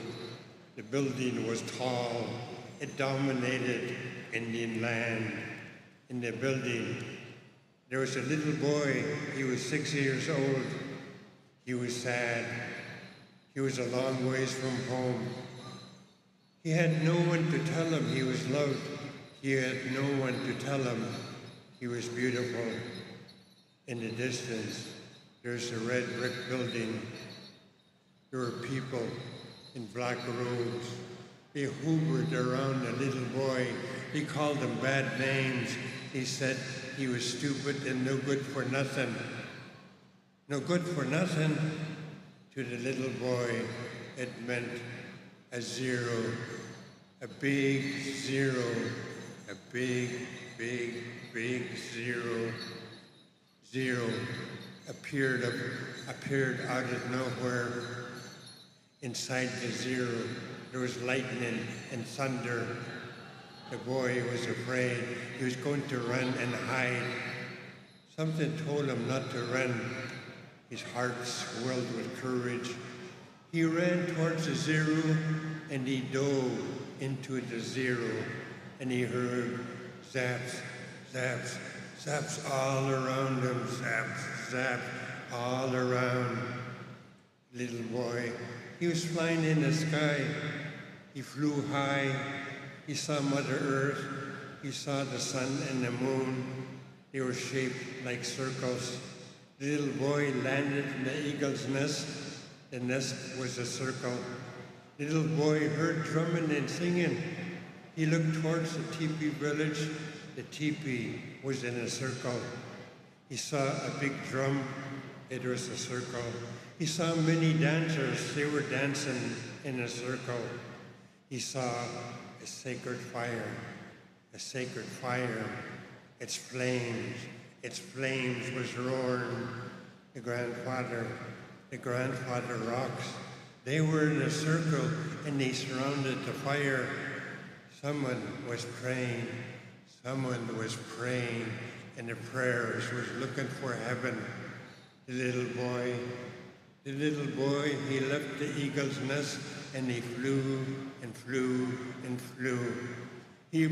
The building was tall. It dominated Indian land. In the building, there was a little boy. He was 6 years old. He was sad. He was a long ways from home. He had no one to tell him he was loved. He had no one to tell him he was beautiful. In the distance, there's a red brick building. There were people in black robes. They hovered around the little boy. He called him bad names. He said he was stupid and no good for nothing. No good for nothing. To the little boy, it meant a zero, a big zero, a big, big, big zero. Zero appeared out of nowhere. Inside the zero, there was lightning and thunder. The boy was afraid. He was going to run and hide. Something told him not to run. His heart swelled with courage. He ran towards the zero and he dove into the zero and he heard zaps, zaps, zaps all around him, zaps, zaps all around. Little boy, he was flying in the sky. He flew high. He saw Mother Earth. He saw the sun and the moon. They were shaped like circles. The little boy landed in the eagle's nest. The nest was a circle. The little boy heard drumming and singing. He looked towards the teepee village. The teepee was in a circle. He saw a big drum. It was a circle. He saw many dancers. They were dancing in a circle. He saw a sacred fire. A sacred fire. Its flames was roaring. The grandfather rocks. They were in a circle and they surrounded the fire. Someone was praying. Someone was praying, and the prayers was looking for heaven. The little boy, he left the eagle's nest and he flew and flew and flew. He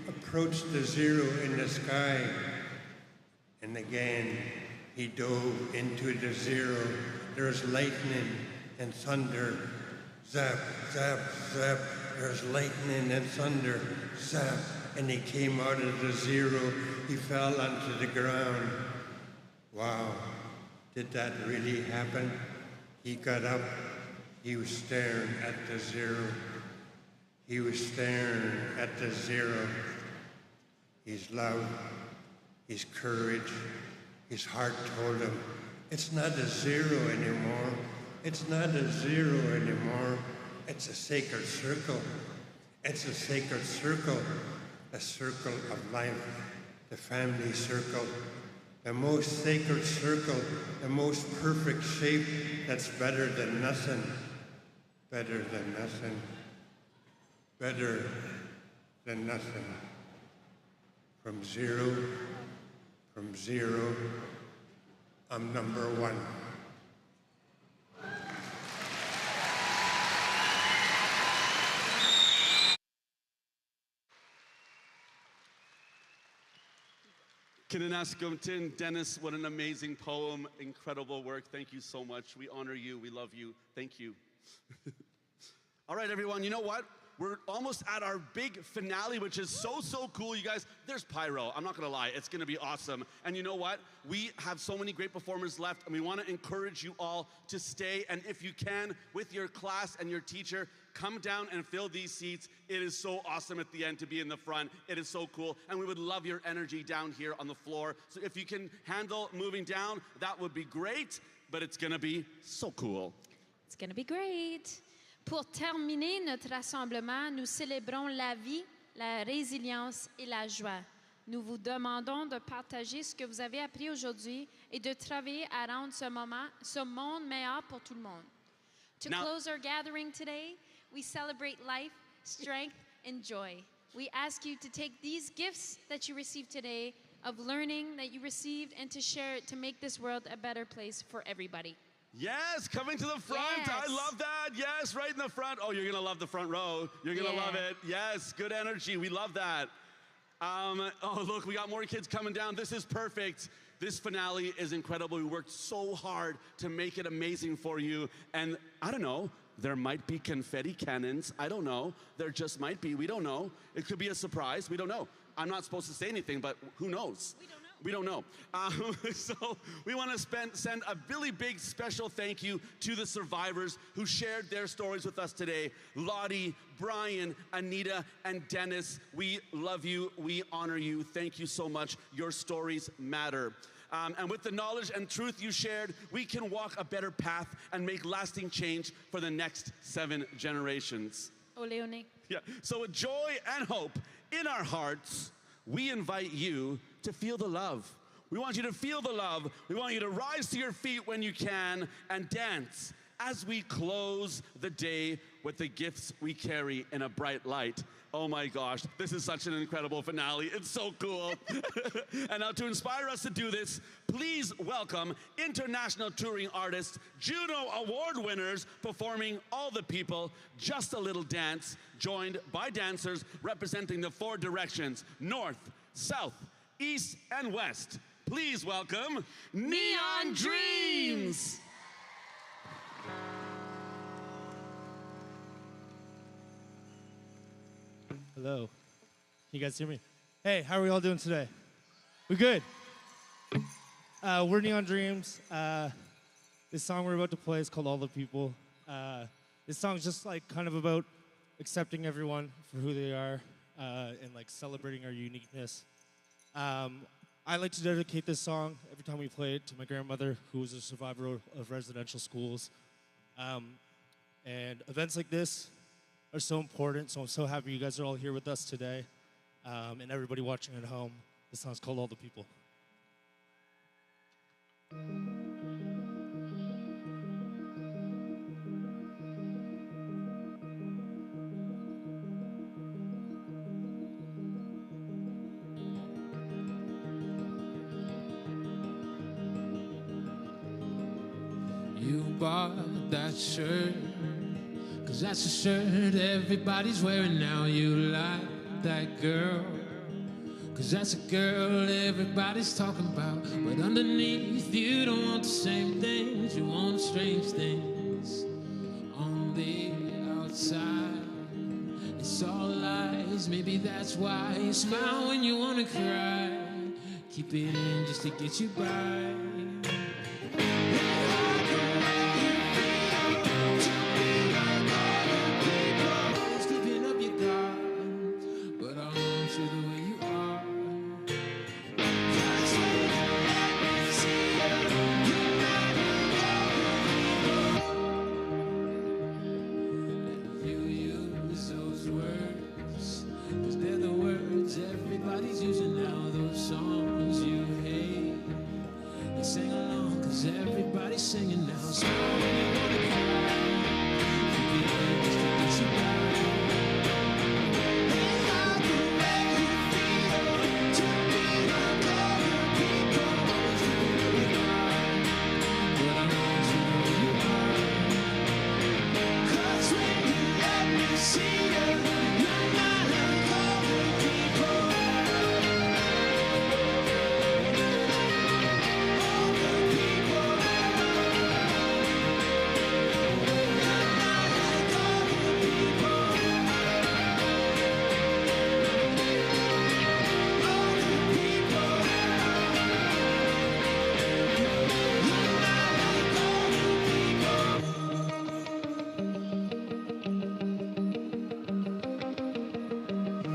approached the zero in the sky, and again he dove into the zero. There was lightning and thunder. Zap, zap, zap. There was lightning and thunder. Zap. And he came out of the zero. He fell onto the ground. Wow, did that really happen? He got up. He was staring at the zero. He was staring at the zero. His love, his courage, his heart told him, it's not a zero anymore. It's not a zero anymore. It's a sacred circle. It's a sacred circle. A circle of life, the family circle, the most sacred circle, the most perfect shape that's better than nothing, better than nothing, better than nothing. From zero, I'm number one. Kinanaskumtin, Dennis, what an amazing poem, incredible work. Thank you so much. We honor you, we love you. Thank you. All right, everyone, you know what? We're almost at our big finale, which is so cool, you guys. There's pyro, I'm not gonna lie, it's gonna be awesome. And you know what? We have so many great performers left, and we wanna encourage you all to stay, and if you can, with your class and your teacher, come down and fill these seats. It is so awesome at the end to be in the front. It is so cool, and we would love your energy down here on the floor. So if you can handle moving down, that would be great, but it's gonna be so cool. It's gonna be great. Pour terminer notre rassemblement, nous célébrons la vie, la résilience et la joie. Nous vous demandons de partager ce que vous avez appris aujourd'hui et de travailler à rendre ce monde meilleur pour tout le monde. To close our gathering today, we celebrate life, strength, and joy. We ask you to take these gifts that you received today of learning that you received and to share it to make this world a better place for everybody. Yes, coming to the front. Yes. I love that. Yes, right in the front. Oh, you're going to love the front row. You're going to love it. Yes, good energy. We love that. Oh, look, we got more kids coming down. This is perfect. This finale is incredible. We worked so hard to make it amazing for you. And I don't know, there might be confetti cannons. I don't know. There just might be. We don't know. It could be a surprise. We don't know. I'm not supposed to say anything, but who knows? We don't know. So we want to send a really big special thank you to the survivors who shared their stories with us today. Lottie, Brian, Anita, and Dennis, we love you. We honor you. Thank you so much. Your stories matter. And with the knowledge and truth you shared, we can walk a better path and make lasting change for the next 7 generations. Oleone. Yeah. So with joy and hope in our hearts, we invite you to feel the love. We want you to feel the love. We want you to rise to your feet when you can and dance as we close the day with the gifts we carry in a bright light. Oh my gosh, this is such an incredible finale. It's so cool. And now to inspire us to do this, please welcome international touring artists, Juno Award winners performing All the People, Just a Little Dance, joined by dancers representing the 4 directions, North, South, East, and West. Please welcome Neon Dreams. Hello. Can you guys hear me? Hey, how are we all doing today? We good? We're Neon Dreams. This song we're about to play is called All the People. This song's just like kind of about accepting everyone for who they are and like celebrating our uniqueness. I like to dedicate this song every time we play it to my grandmother, who was a survivor of residential schools. And events like this are so important, so I'm so happy you guys are all here with us today. And everybody watching at home, this song's called All the People. You bought that shirt, 'cause that's a shirt everybody's wearing now. You like that girl, 'cause that's a girl everybody's talking about. But underneath you don't want the same things, you want strange things. On the outside, it's all lies, maybe that's why you smile when you wanna cry. Keep it in just to get you by.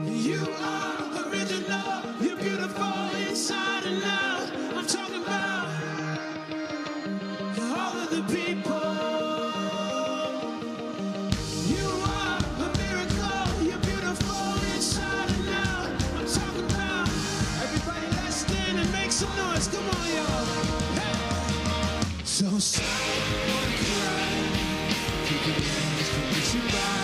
You are original, you're beautiful inside and out. I'm talking about all of the people. You are a miracle, you're beautiful inside and out. I'm talking about everybody let's stand and make some noise. Come on, y'all. Hey. So someone cry, keep your hands from what you buy.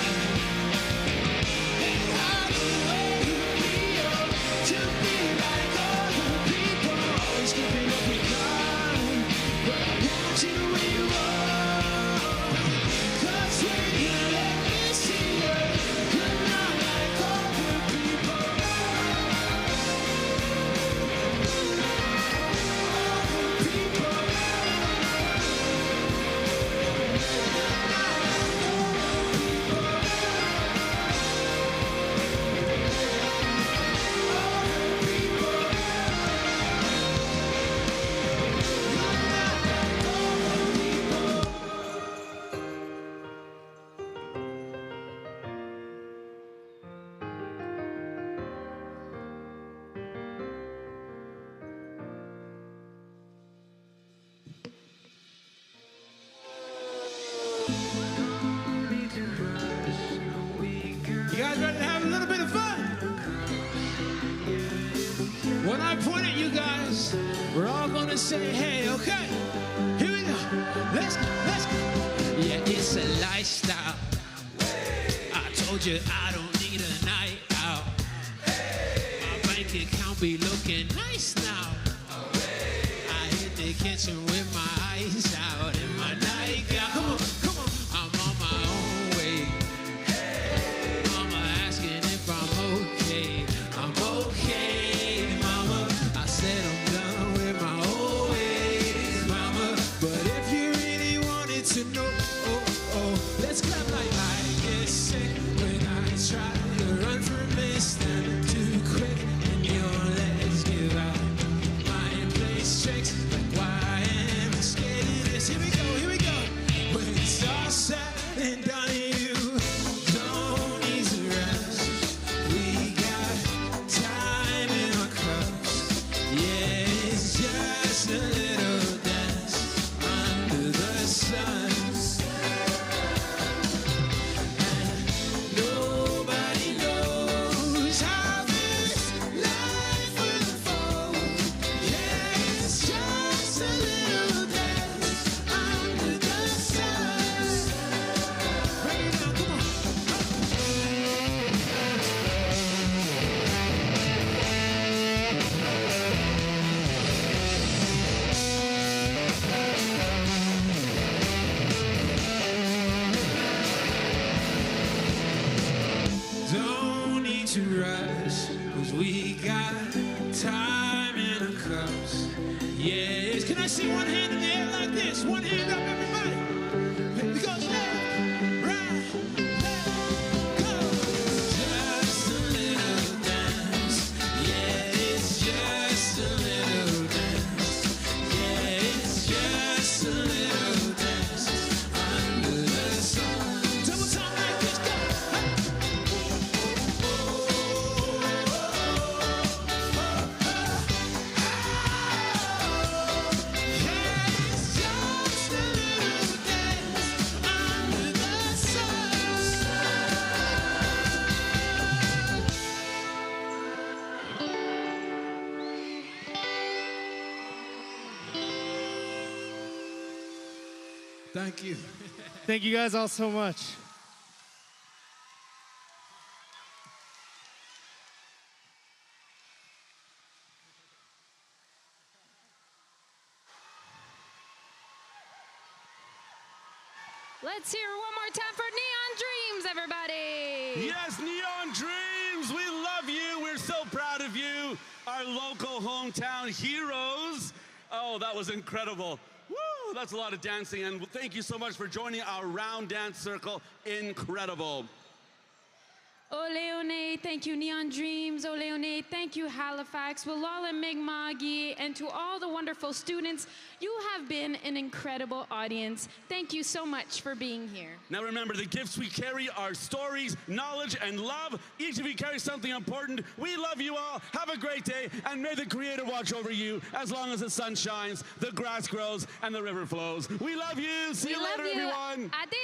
You guys ready to have a little bit of fun? When I point at you guys, we're all gonna say, hey, okay? Here we go. Let's go. Yeah, it's a lifestyle. I told you I don't need a night out. My bank account be looking nice now. I hit the kitchen with my eyes out and my nightgown. Come on, come on. I'm on my own way. Mama asking if I'm okay. I'm okay, mama. I said I'm done with my old ways, mama. But if you really wanted to know, let's clap like I get sick when I try to run from it, stand too quick and your legs give out. Mind plays tricks like why I am scared of this. Here we go, here we go. When it's all said and done, you don't need to rush. We got time in our cups. Yeah, it's just a little dance under the sun. And nobody knows how this life will unfold. Yeah, it's just a little dance under the sun. Bring it down, come on. Don't need to rush, cause we got time in our cups. Yes, can I see one hand in the air like this? One hand up, everybody. It goes left, right, left, go. Just a little dance. Yeah, it's just a little dance. Yeah, it's just a little dance under the sun. Double time like this, go. Thank you. Thank you guys all so much. Let's hear one more time for Neon Dreams, everybody. Yes, Neon Dreams, we love you. We're so proud of you, our local hometown heroes. Oh, that was incredible. Woo, that's a lot of dancing, and thank you so much for joining our round dance circle. Incredible. Ole one Armbrae, thank you Neon Dreams, Oleone, thank you Halifax, Willala Mi'kma'ki, and to all the wonderful students, you have been an incredible audience. Thank you so much for being here. Now remember, the gifts we carry are stories, knowledge, and love. Each of you carries something important. We love you all. Have a great day, and may the Creator watch over you as long as the sun shines, the grass grows, and the river flows. We love you. See you later, everyone. Adeo.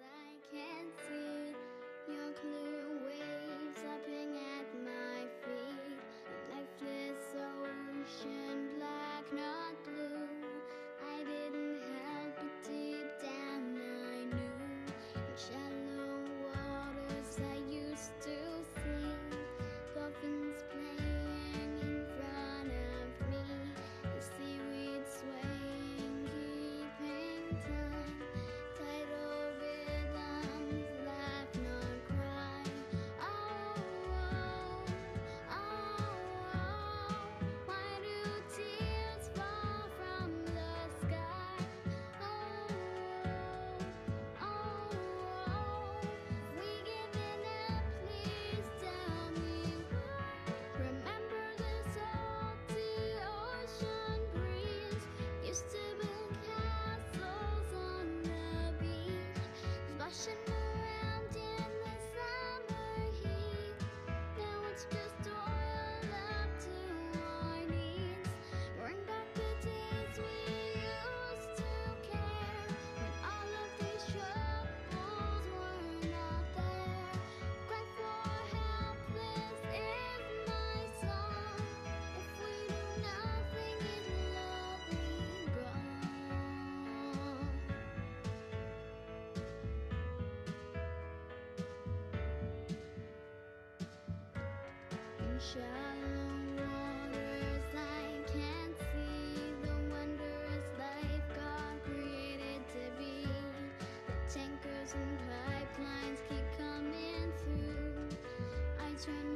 I can't see your clear waves lapping at my feet. A lifeless ocean, black, not blue. I didn't help, but deep down I knew. In shallow waters I used to see dolphins playing in front of me. The seaweed swaying, keeping time. Tidal rhythms, laugh, not cry. Oh, oh, oh, oh. Why do tears fall from the sky? Oh, oh, oh. If we giving up, please tell me why. Remember the salty ocean breeze used to build castles on the beach, splashing around in the summer heat. Now it's just oil up to our knees. Bring back the days we used to care, when all of these troubles were not there. Cry for help, this is my song. If we do nothing, it'll all be gone. In shallow waters I can't see the wondrous life God created to be. The tankers and pipelines keep coming through. I turn